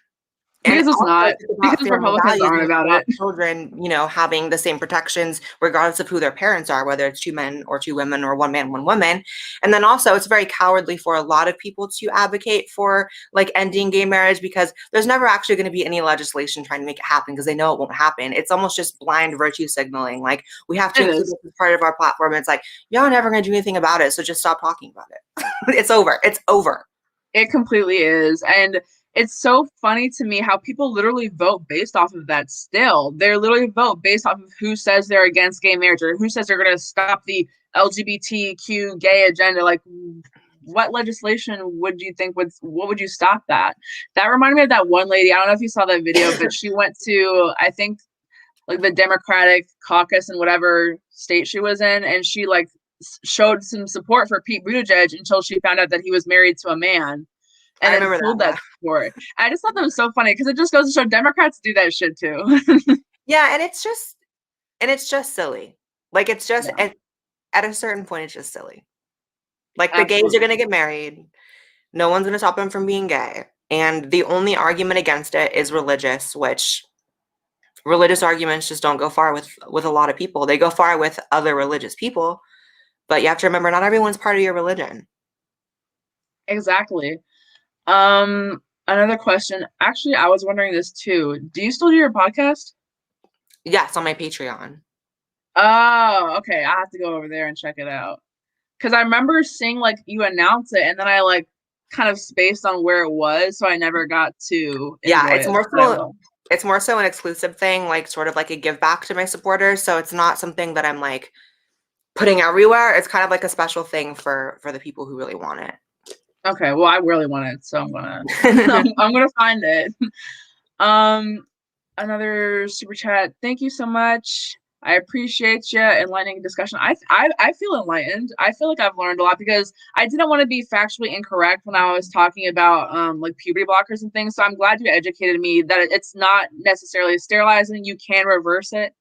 Because it's not. Because Family Republicans values, aren't about it. children, having the same protections regardless of who their parents are, whether it's two men or two women or one man, one woman. And then also it's very cowardly for a lot of people to advocate for like ending gay marriage, because there's never actually going to be any legislation trying to make it happen, because they know it won't happen. It's almost just blind virtue signaling. Like, we have to include this as part of our platform. It's like, y'all are never going to do anything about it, so just stop talking about it. It's over. It's over. It completely is. And it's so funny to me how people literally vote based off of that still. They literally vote based off of who says they're against gay marriage or who says they're going to stop the LGBTQ gay agenda. Like, what legislation would you think what would you stop that? That reminded me of that one lady. I don't know if you saw that video, but she went to, I think, like the Democratic caucus in whatever state she was in, and she like showed some support for Pete Buttigieg until she found out that he was married to a man, and then pulled that support. I just thought that was so funny, because it just goes to show Democrats do that shit too. Yeah, and it's just silly. Like, it's just at a certain point, it's just silly. Like, the gays are gonna get married. No one's gonna stop them from being gay. And the only argument against it is religious, which religious arguments just don't go far with a lot of people. They go far with other religious people, but you have to remember, not everyone's part of your religion. Exactly. Another question. Actually, I was wondering this too. Do you still do your podcast? Yes, on my Patreon. Oh, okay. I have to go over there and check it out. Because I remember seeing like you announce it, and then I like kind of spaced on where it was, so I never got to enjoy it. It's more so an exclusive thing, like sort of like a give back to my supporters. So it's not something that I'm like putting everywhere. It's kind of like a special thing for the people who really want it. Okay, well, I really want it, so I'm gonna I'm gonna find it. Another super chat. Thank you so much. I appreciate you enlightening discussion. I feel enlightened. I feel like I've learned a lot because I didn't want to be factually incorrect when I was talking about like puberty blockers and things. So I'm glad you educated me that it's not necessarily sterilizing. You can reverse it.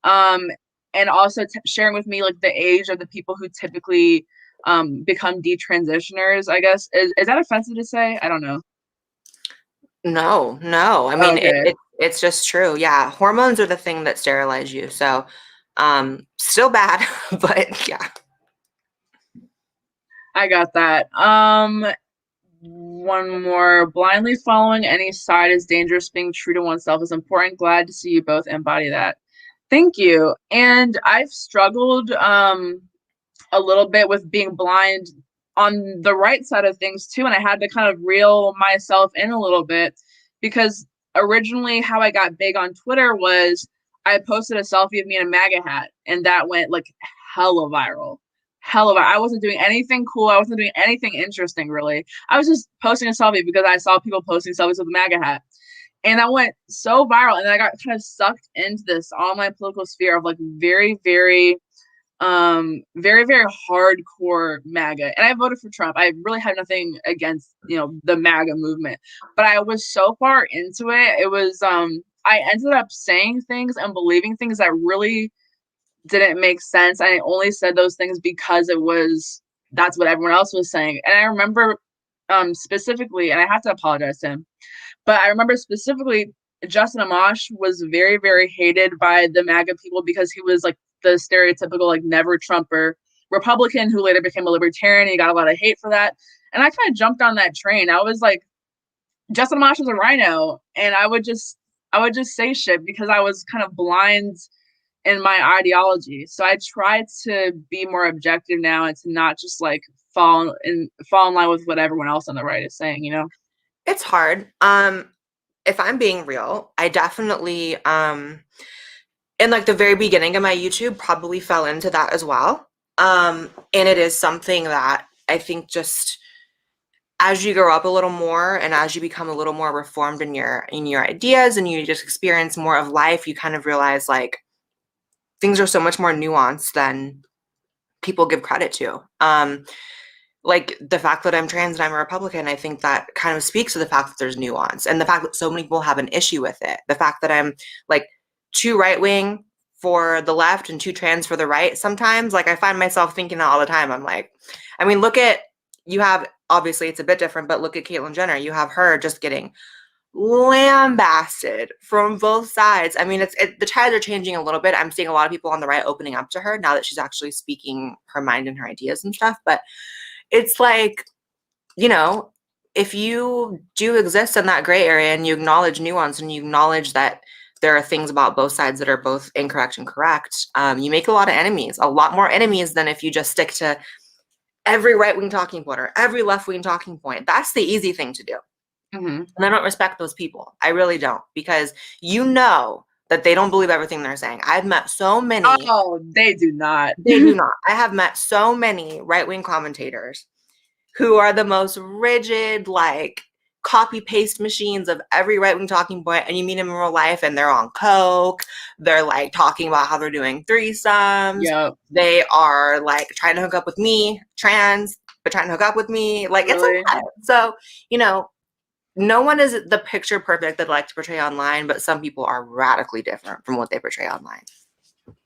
Um, and also sharing with me like the age of the people who typically become detransitioners. I guess is that offensive to say? I don't know. No, no. I mean, Okay. it's just true. Yeah, hormones are the thing that sterilize you. So, still bad, but yeah. I got that. One more. Blindly following any side is dangerous. Being true to oneself is important. Glad to see you both embody that. Thank you. And I've struggled a little bit with being blind on the right side of things too, and I had to kind of reel myself in a little bit because originally how I got big on Twitter was I posted a selfie of me in a MAGA hat, and that went like hella viral. Hella viral. I wasn't doing anything cool. I wasn't doing anything interesting really. I was just posting a selfie because I saw people posting selfies with a MAGA hat. And that went so viral. And then I got kind of sucked into this online political sphere of like very very hardcore MAGA, and I voted for Trump. I really had nothing against the MAGA movement, but I was so far into it. It was I ended up saying things and believing things that really didn't make sense. I only said those things because that's what everyone else was saying. And I remember specifically, and I have to apologize to him, but I remember specifically Justin Amash was very, very hated by the MAGA people because he was like the stereotypical like never Trumper Republican who later became a libertarian. He got a lot of hate for that. And I kind of jumped on that train. I was like, Justin Amash is a rhino. And I would just say shit because I was kind of blind in my ideology. So I try to be more objective now and to not just like fall in line with what everyone else on the right is saying. It's hard. If I'm being real, I definitely in like the very beginning of my YouTube probably fell into that as well. And it is something that I think just as you grow up a little more and as you become a little more reformed in your ideas and you just experience more of life, you kind of realize like things are so much more nuanced than people give credit to. Like the fact that I'm trans and I'm a Republican, I think that kind of speaks to the fact that there's nuance and the fact that so many people have an issue with it. The fact that I'm like too right wing for the left and too trans for the right. Sometimes, like I find myself thinking that all the time. I'm like, I mean, you have obviously it's a bit different, but look at Caitlyn Jenner. You have her just getting lambasted from both sides. I mean, the tides are changing a little bit. I'm seeing a lot of people on the right opening up to her now that she's actually speaking her mind and her ideas and stuff. But it's like, if you do exist in that gray area and you acknowledge nuance and you acknowledge that there are things about both sides that are both incorrect and correct, you make a lot of enemies, a lot more enemies than if you just stick to every right-wing talking point or every left-wing talking point. That's the easy thing to do. Mm-hmm. And I don't respect those people. I really don't, because that they don't believe everything they're saying. I've met so many. Oh, they do not. They do not. I have met so many right-wing commentators who are the most rigid, like copy paste machines of every right-wing talking point, and you meet them in real life and they're on coke. They're like talking about how they're doing threesomes. Yep. They are like trying to hook up with me, trans, but trying to hook up with me. Like Really? it's a lot. So, no one is the picture perfect that I like to portray online, but some people are radically different from what they portray online.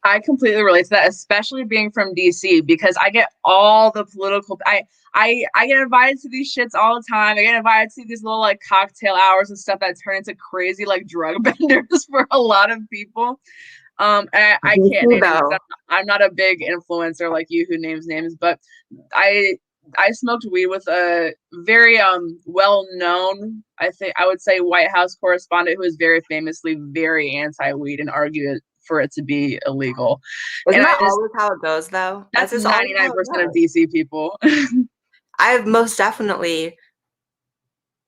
I completely relate to that, especially being from DC, because I get all the political. I get invited to these shits all the time. I get invited to these little like cocktail hours and stuff that turn into crazy like drug benders for a lot of people. And I can't name names. I'm not a big influencer like you who names names, but I smoked weed with a very well-known, I think I would say, White House correspondent who is very famously very anti-weed and argued for it to be illegal. Isn't And that always how it goes, though? that's 99% of DC people. I've most definitely.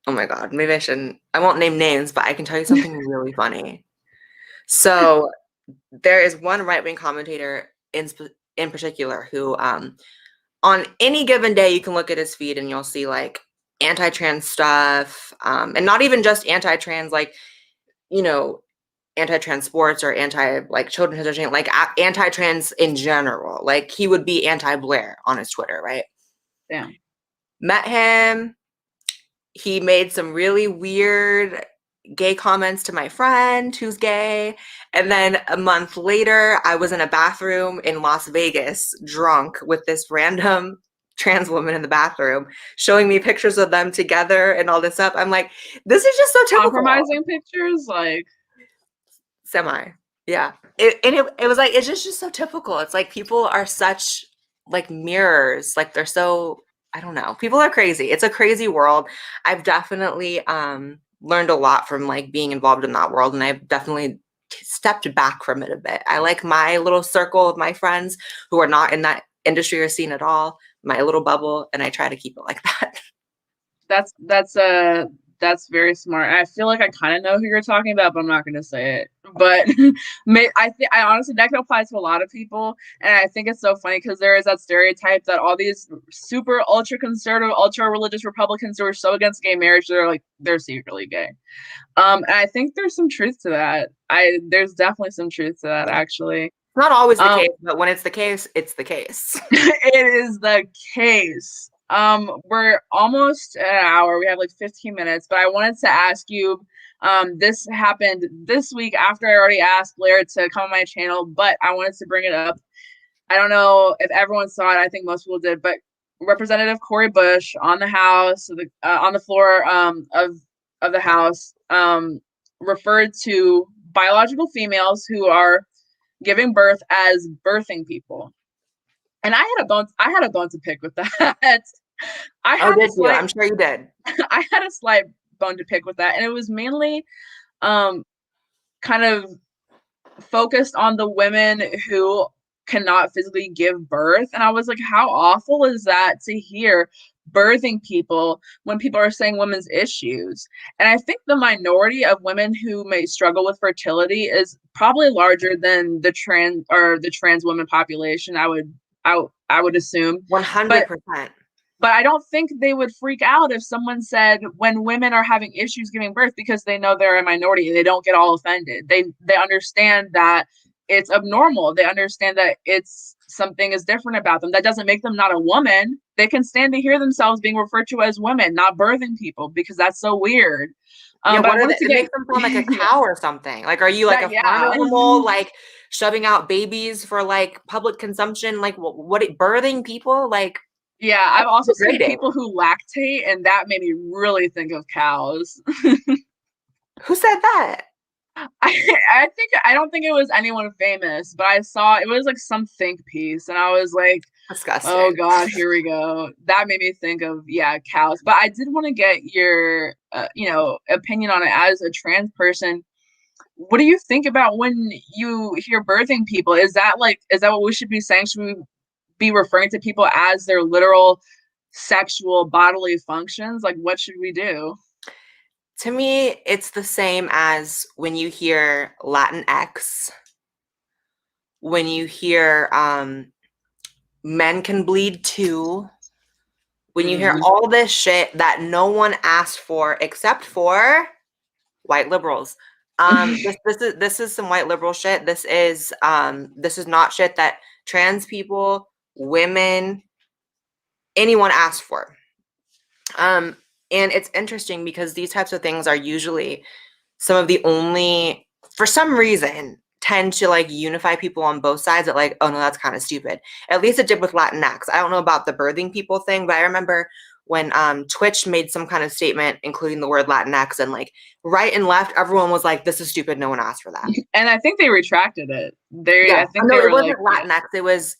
Oh my God, maybe I shouldn't. I won't name names, but I can tell you something really funny. So there is one right-wing commentator in particular who, on any given day, you can look at his feed and you'll see like anti-trans stuff, and not even just anti-trans, like, anti-trans sports or anti like children transitioning, like anti-trans in general. Like he would be anti-Blaire on his Twitter, right? Yeah. Met him. He made some really weird gay comments to my friend who's gay. And then a month later, I was in a bathroom in Las Vegas, drunk with this random trans woman in the bathroom showing me pictures of them together and all this stuff. I'm like, this is just so typical. Compromising pictures, like Semi. Yeah. It was like, it's just so typical. It's like people are such like mirrors. Like they're so, I don't know. People are crazy. It's a crazy world. I've definitely learned a lot from like being involved in that world, and I've definitely stepped back from it a bit. I like my little circle of my friends who are not in that industry or scene at all, my little bubble, and I try to keep it like that. That's very smart. I feel like I kind of know who you're talking about, but I'm not going to say it. But I honestly, that can apply to a lot of people, and I think it's so funny because there is that stereotype that all these super ultra conservative, ultra religious Republicans who are so against gay marriage, they're secretly gay. And I think there's some truth to that. There's definitely some truth to that, actually. Not always the case, but when it's the case, it's the case. It is the case. We're almost at an hour. We have like 15 minutes, but I wanted to ask you, this happened this week after I already asked Blaire to come on my channel, but I wanted to bring it up. I don't know if everyone saw it. I think most people did, but Representative Cori Bush on the House, on the floor of the House, referred to biological females who are giving birth as birthing people. And I had a bone to pick with that. I'm sure you did. I had a slight bone to pick with that, and it was mainly kind of focused on the women who cannot physically give birth. And I was like, how awful is that to hear birthing people when people are saying women's issues? And I think the minority of women who may struggle with fertility is probably larger than the trans women population. I would assume 100%. But I don't think they would freak out if someone said when women are having issues giving birth, because they know they're a minority, they don't get all offended. They understand that it's abnormal. They understand that something is different about them. That doesn't make them not a woman. They can stand to hear themselves being referred to as women, not birthing people, because that's so weird. Yeah, it makes them sound like a cow or something. Like, are you like a farm animal, like shoving out babies for like public consumption? Like, what birthing people? Like, yeah, I've also seen people who lactate, and that made me really think of cows. Who said that? I don't think it was anyone famous, but I saw it was like some think piece, and I was like, disgusting. Oh God, here we go. That made me think of cows. But I did want to get your opinion on it as a trans person. What do you think about when you hear birthing people? Is that what we should be saying? Should we be referring to people as their literal sexual bodily functions? Like, what should we do? To me, it's the same as when you hear Latinx, when you hear men can bleed too, when you hear all this shit that no one asked for except for white liberals. This is some white liberal shit. This is not shit that trans people, women, anyone asked for. And it's interesting because these types of things are usually some of the only, for some reason, tend to like unify people on both sides that like, oh no, that's kind of stupid. At least it did with Latinx. I don't know about the birthing people thing, but I remember when Twitch made some kind of statement, including the word Latinx, and like right and left, everyone was like, this is stupid. No one asked for that. And I think they retracted it. I think no, it wasn't Latinx. It was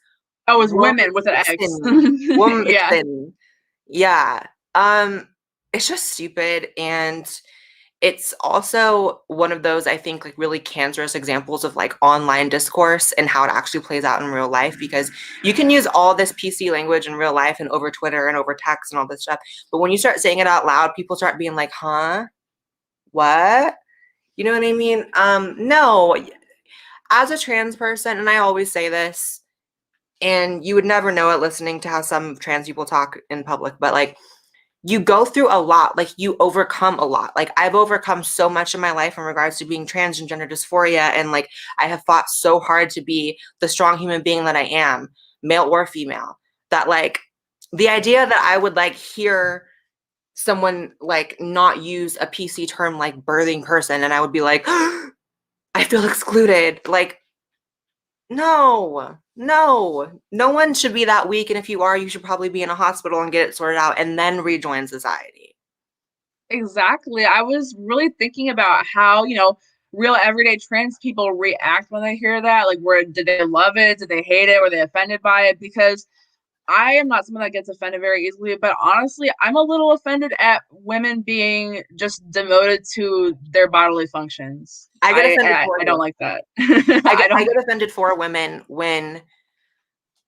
women with an X. Woman yeah. It's just stupid, and it's also one of those, I think, like really cancerous examples of like online discourse and how it actually plays out in real life, because you can use all this PC language in real life and over Twitter and over text and all this stuff. But when you start saying it out loud, people start being like, huh? What? You know what I mean? No, as a trans person, and I always say this, and you would never know it listening to how some trans people talk in public, but like, you go through a lot, like you overcome a lot. Like I've overcome so much in my life in regards to being trans and gender dysphoria. And like I have fought so hard to be the strong human being that I am, male or female, that like the idea that I would like hear someone like not use a PC term like birthing person and I would be like, I feel excluded. Like, no, no one should be that weak. And if you are, you should probably be in a hospital and get it sorted out and then rejoin society. Exactly. I was really thinking about how, real everyday trans people react when they hear that. Like, did they love it? Did they hate it? Were they offended by it? Because I am not someone that gets offended very easily, but honestly, I'm a little offended at women being just demoted to their bodily functions. I get offended I for don't you. like that. I get offended for women when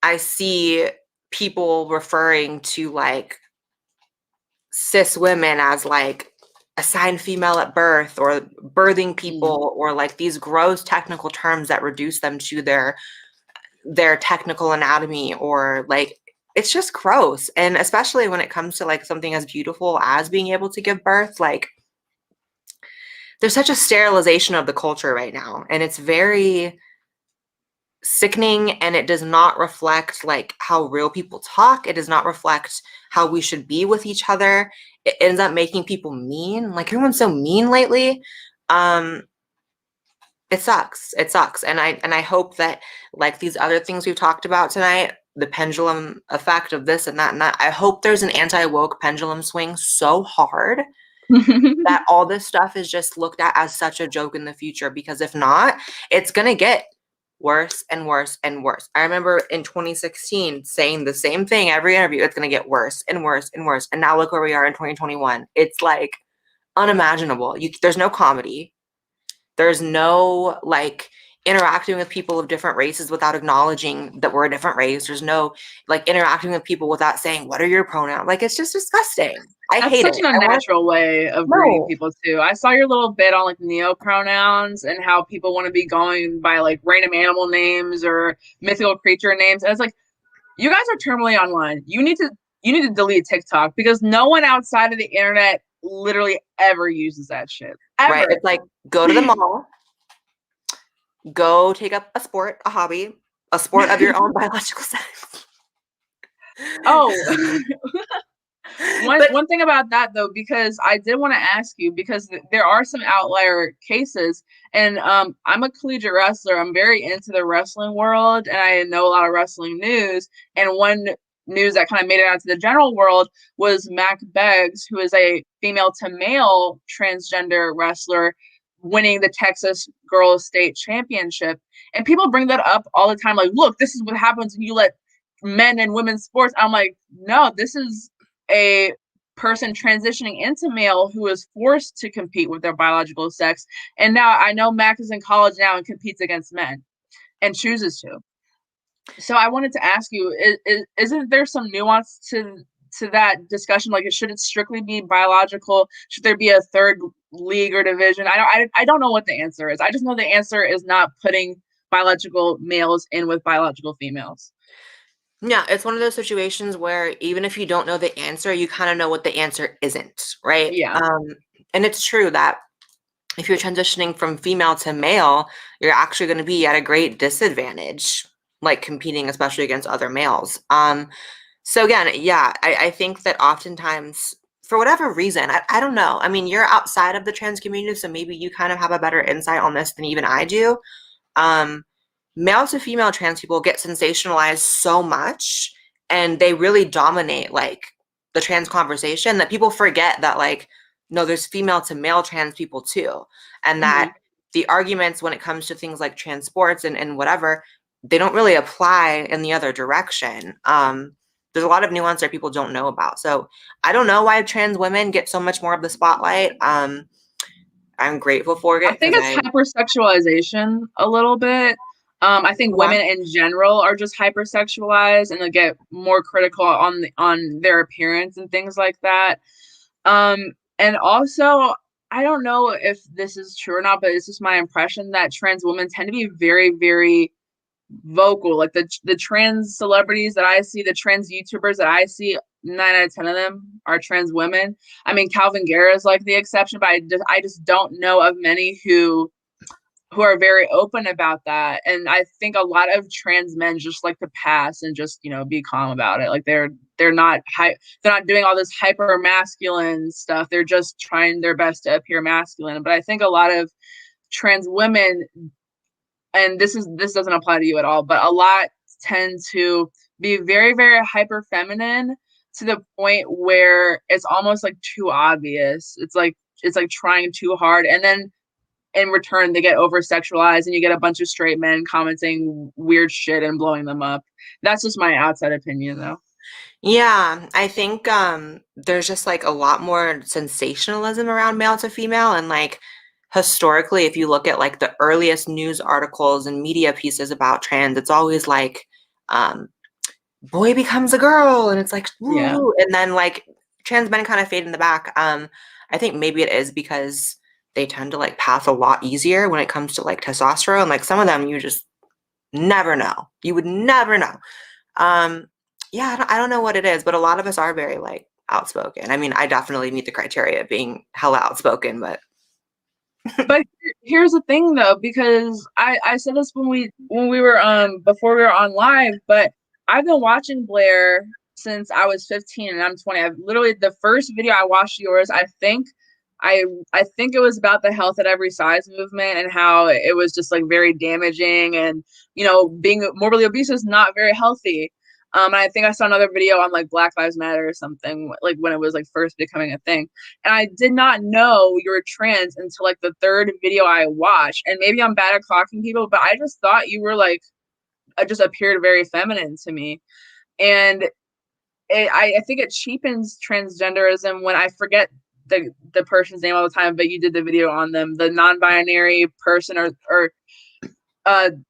I see people referring to like cis women as like assigned female at birth or birthing people or like these gross technical terms that reduce them to their technical anatomy, or like it's just gross. And especially when it comes to like something as beautiful as being able to give birth, like there's such a sterilization of the culture right now, and it's very sickening, and it does not reflect like how real people talk. It does not reflect how we should be with each other. It ends up making people mean. Like everyone's so mean lately. It sucks. It sucks. And I hope that like these other things we've talked about tonight, the pendulum effect of this and that, I hope there's an anti-woke pendulum swing so hard that all this stuff is just looked at as such a joke in the future, because if not, it's going to get worse and worse and worse. I remember in 2016 saying the same thing every interview. It's going to get worse and worse and worse. And now look where we are in 2021. It's like unimaginable. There's no comedy. There's no like interacting with people of different races without acknowledging that we're a different race. There's no like interacting with people without saying, what are your pronouns? Like, it's just disgusting. I That's hate such it. an unnatural way of greeting No. people too. I saw your little bit on like neo pronouns and how people want to be going by like random animal names or mythical creature names. And it's like, you guys are terminally online. You need to delete TikTok because no one outside of the internet literally ever uses that shit. Ever. Right. It's like, go to the mall, go take up a sport, a hobby, a sport of your own biological sex. Oh, one thing about that though, because I did want to ask you, because there are some outlier cases, and I'm a collegiate wrestler. I'm very into the wrestling world, and I know a lot of wrestling news. And one news that kind of made it out to the general world was Mac Beggs, who is a female to male transgender wrestler, winning the Texas Girls State Championship. And people bring that up all the time, like, look, this is what happens when you let men and women's sports. I'm like, no, this is a person transitioning into male who is forced to compete with their biological sex. And now I know Mac is in college now and competes against men and chooses to. So I wanted to ask you, isn't there some nuance to that discussion? Like, should it strictly be biological? Should there be a third league or division? I don't know what the answer is. I just know the answer is not putting biological males in with biological females. Yeah, it's one of those situations where even if you don't know the answer, you kind of know what the answer isn't, right? Yeah. And it's true that if you're transitioning from female to male, you're actually going to be at a great disadvantage, like competing, especially against other males. So again, yeah, I think that oftentimes, for whatever reason, I don't know. I mean, you're outside of the trans community, so maybe you kind of have a better insight on this than even I do. Male to female trans people get sensationalized so much, and they really dominate like the trans conversation, that people forget that like, no, there's female to male trans people too. And that the arguments when it comes to things like trans sports and whatever, they don't really apply in the other direction. There's a lot of nuance that people don't know about. So I don't know why trans women get so much more of the spotlight. I'm grateful for I it think because it's hypersexualization a little bit. I think yeah. women in general are just hypersexualized and they get more critical on their appearance and things like that. And also, I don't know if this is true or not, but it's just my impression that trans women tend to be very, very vocal. Like the trans celebrities that I see, the trans YouTubers that I see, 9 out of 10 of them are trans women. I mean, Calvin Guerra is like the exception, but I just don't know of many who are very open about that. And I think a lot of trans men just like to pass and just, be calm about it. Like they're not they're not doing all this hyper masculine stuff. They're just trying their best to appear masculine. But I think a lot of trans women, and this doesn't apply to you at all, but a lot tend to be very, very hyper feminine to the point where it's almost like too obvious. It's like trying too hard, and then in return they get over sexualized, and you get a bunch of straight men commenting weird shit and blowing them up. That's just my outside opinion, though. Yeah, I think there's just like a lot more sensationalism around male to female. And like historically, if you look at like the earliest news articles and media pieces about trans, it's always like um, boy becomes a girl, and it's like, Yeah. woo. And then like trans men kind of fade in the back. I think maybe it is because they tend to like pass a lot easier when it comes to like testosterone. Like some of them, you just never know. You would never know. Um, yeah, I don't know what it is, but a lot of us are very like outspoken. I mean, I definitely meet the criteria of being hella outspoken, but But here's the thing, though, because I said this when we were before we were on live, but I've been watching Blaire since I was 15 and I'm 20. I've literally, the first video I watched yours, I think it was about the health at every size movement and how it was just like very damaging, and being morbidly obese is not very healthy. And I think I saw another video on like Black Lives Matter or something, like when it was like first becoming a thing. And I did not know you were trans until like the third video I watched. And maybe I'm bad at clocking people, but I just thought you were like, just appeared very feminine to me. And I think it cheapens transgenderism when I forget the person's name all the time, but you did the video on them, the non-binary person, or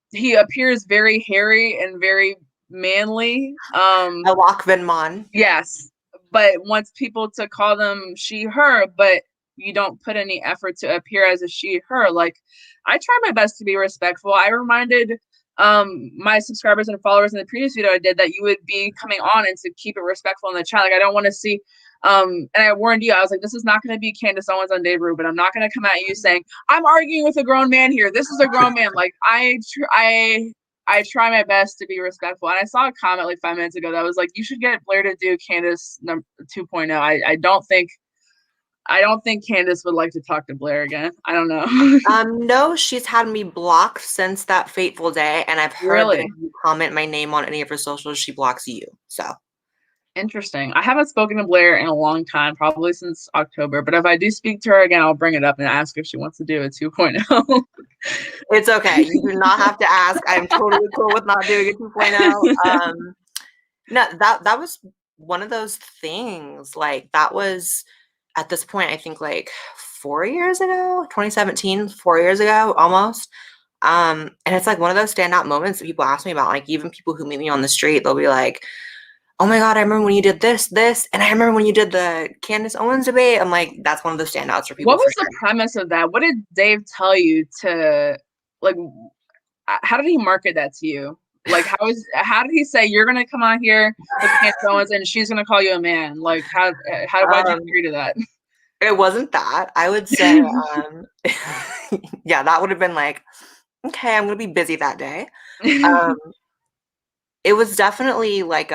he appears very hairy and very manly. a Lockman. Yes, but wants people to call them she, her, but you don't put any effort to appear as a she, her. Like, I try my best to be respectful. I reminded my subscribers and followers in the previous video I did that you would be coming on and to keep it respectful in the chat. Like, I don't want to see and I warned you, I was like, this is not going to be Candace Owens on Dave Rubin. I'm not going to come at you saying I'm arguing with a grown man here. This is a grown man. Like, I try my best to be respectful. And I saw a comment like 5 minutes ago that was like, you should get Blaire to do Candace 2.0. I don't think Candace would like to talk to Blaire again. I don't know. No, she's had me blocked since that fateful day, and I've heard that Really? if you comment my name on any of her socials, she blocks you. So Interesting. I haven't spoken to Blaire in a long time, probably since October. But if I do speak to her again, I'll bring it up and ask if she wants to do a 2.0. it's okay. You do not have to ask. I'm totally cool with not doing a 2.0. No, that was one of those things. Like that was at this point, I think like 4 years ago, 2017, 4 years ago, almost. And it's like one of those standout moments that people ask me about. Like even people who meet me on the street, they'll be like, oh my God, I remember when you did this, and I remember when you did the Candace Owens debate. I'm like, that's one of the standouts for people. What was the premise of that? What did Dave tell you to, like, how did he market that to you? Like, how did he say you're gonna come on here with Candace Owens and she's gonna call you a man? Like, why'd you agree to that? It wasn't that. I would say, yeah, that would have been like, okay, I'm gonna be busy that day. It was definitely like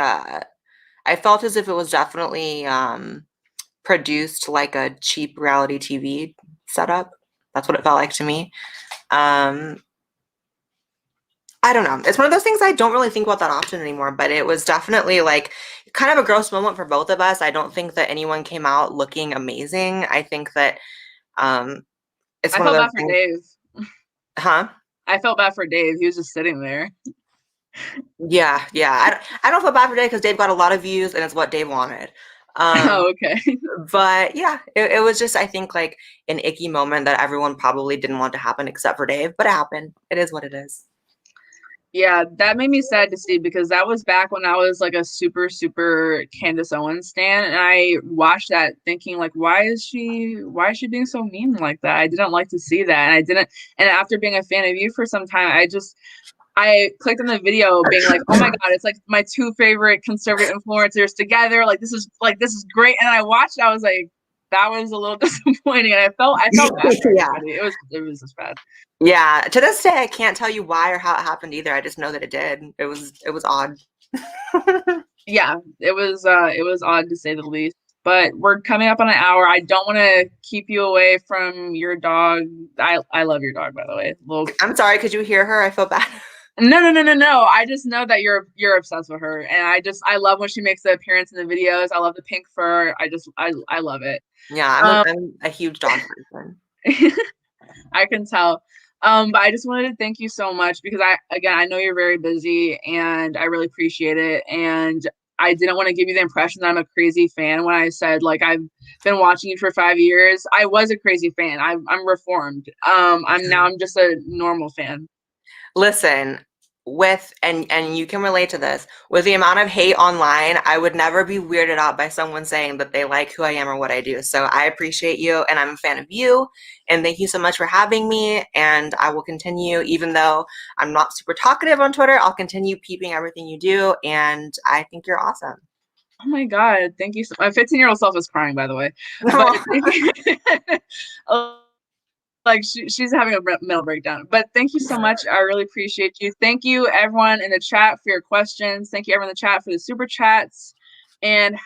I felt as if it was definitely produced like a cheap reality TV setup. That's what it felt like to me. I don't know. It's one of those things I don't really think about that often anymore, but it was definitely like kind of a gross moment for both of us. I don't think that anyone came out looking amazing. I think that it's I one of felt those bad for things. Dave. Huh? I felt bad for Dave. He was just sitting there. Yeah. I don't feel bad for Dave because Dave got a lot of views and it's what Dave wanted. Oh, okay. But yeah, it was just, I think, like an icky moment that everyone probably didn't want to happen except for Dave, but it happened. It is what it is. Yeah, that made me sad to see because that was back when I was like a super, super Candace Owens stan. And I watched that thinking like, why is she being so mean like that? I didn't like to see that. And after being a fan of you for some time, I clicked on the video being like, oh my God, it's like my two favorite conservative influencers together. Like this is great. And I watched, I was like, that was a little disappointing. And I felt bad for Yeah. everybody. It was just bad. Yeah. To this day, I can't tell you why or how it happened either. I just know that it did. It was odd. Yeah, it was odd to say the least. But we're coming up on an hour. I don't want to keep you away from your dog. I love your dog, by the way. I'm sorry, could you hear her? I feel bad. No. I just know that you're obsessed with her, and I love when she makes the appearance in the videos. I love the pink fur. I love it. Yeah, I'm a huge dog person. I can tell. But I just wanted to thank you so much because I know you're very busy and I really appreciate it. And I didn't want to give you the impression that I'm a crazy fan when I said like I've been watching you for 5 years. I was a crazy fan. I'm reformed. I'm just a normal fan. Listen, with and you can relate to this, with the amount of hate online, I would never be weirded out by someone saying that they like who I am or what I do. So I appreciate you and I'm a fan of you, and thank you so much for having me, and I will continue. Even though I'm not super talkative on Twitter, I'll continue peeping everything you do, and I think you're awesome. Oh my God, thank you. My 15-year-old self is crying, by the way. But like she's having a mental breakdown. But thank you so much. I really appreciate you. Thank you everyone in the chat for your questions. Thank you everyone in the chat for the super chats. And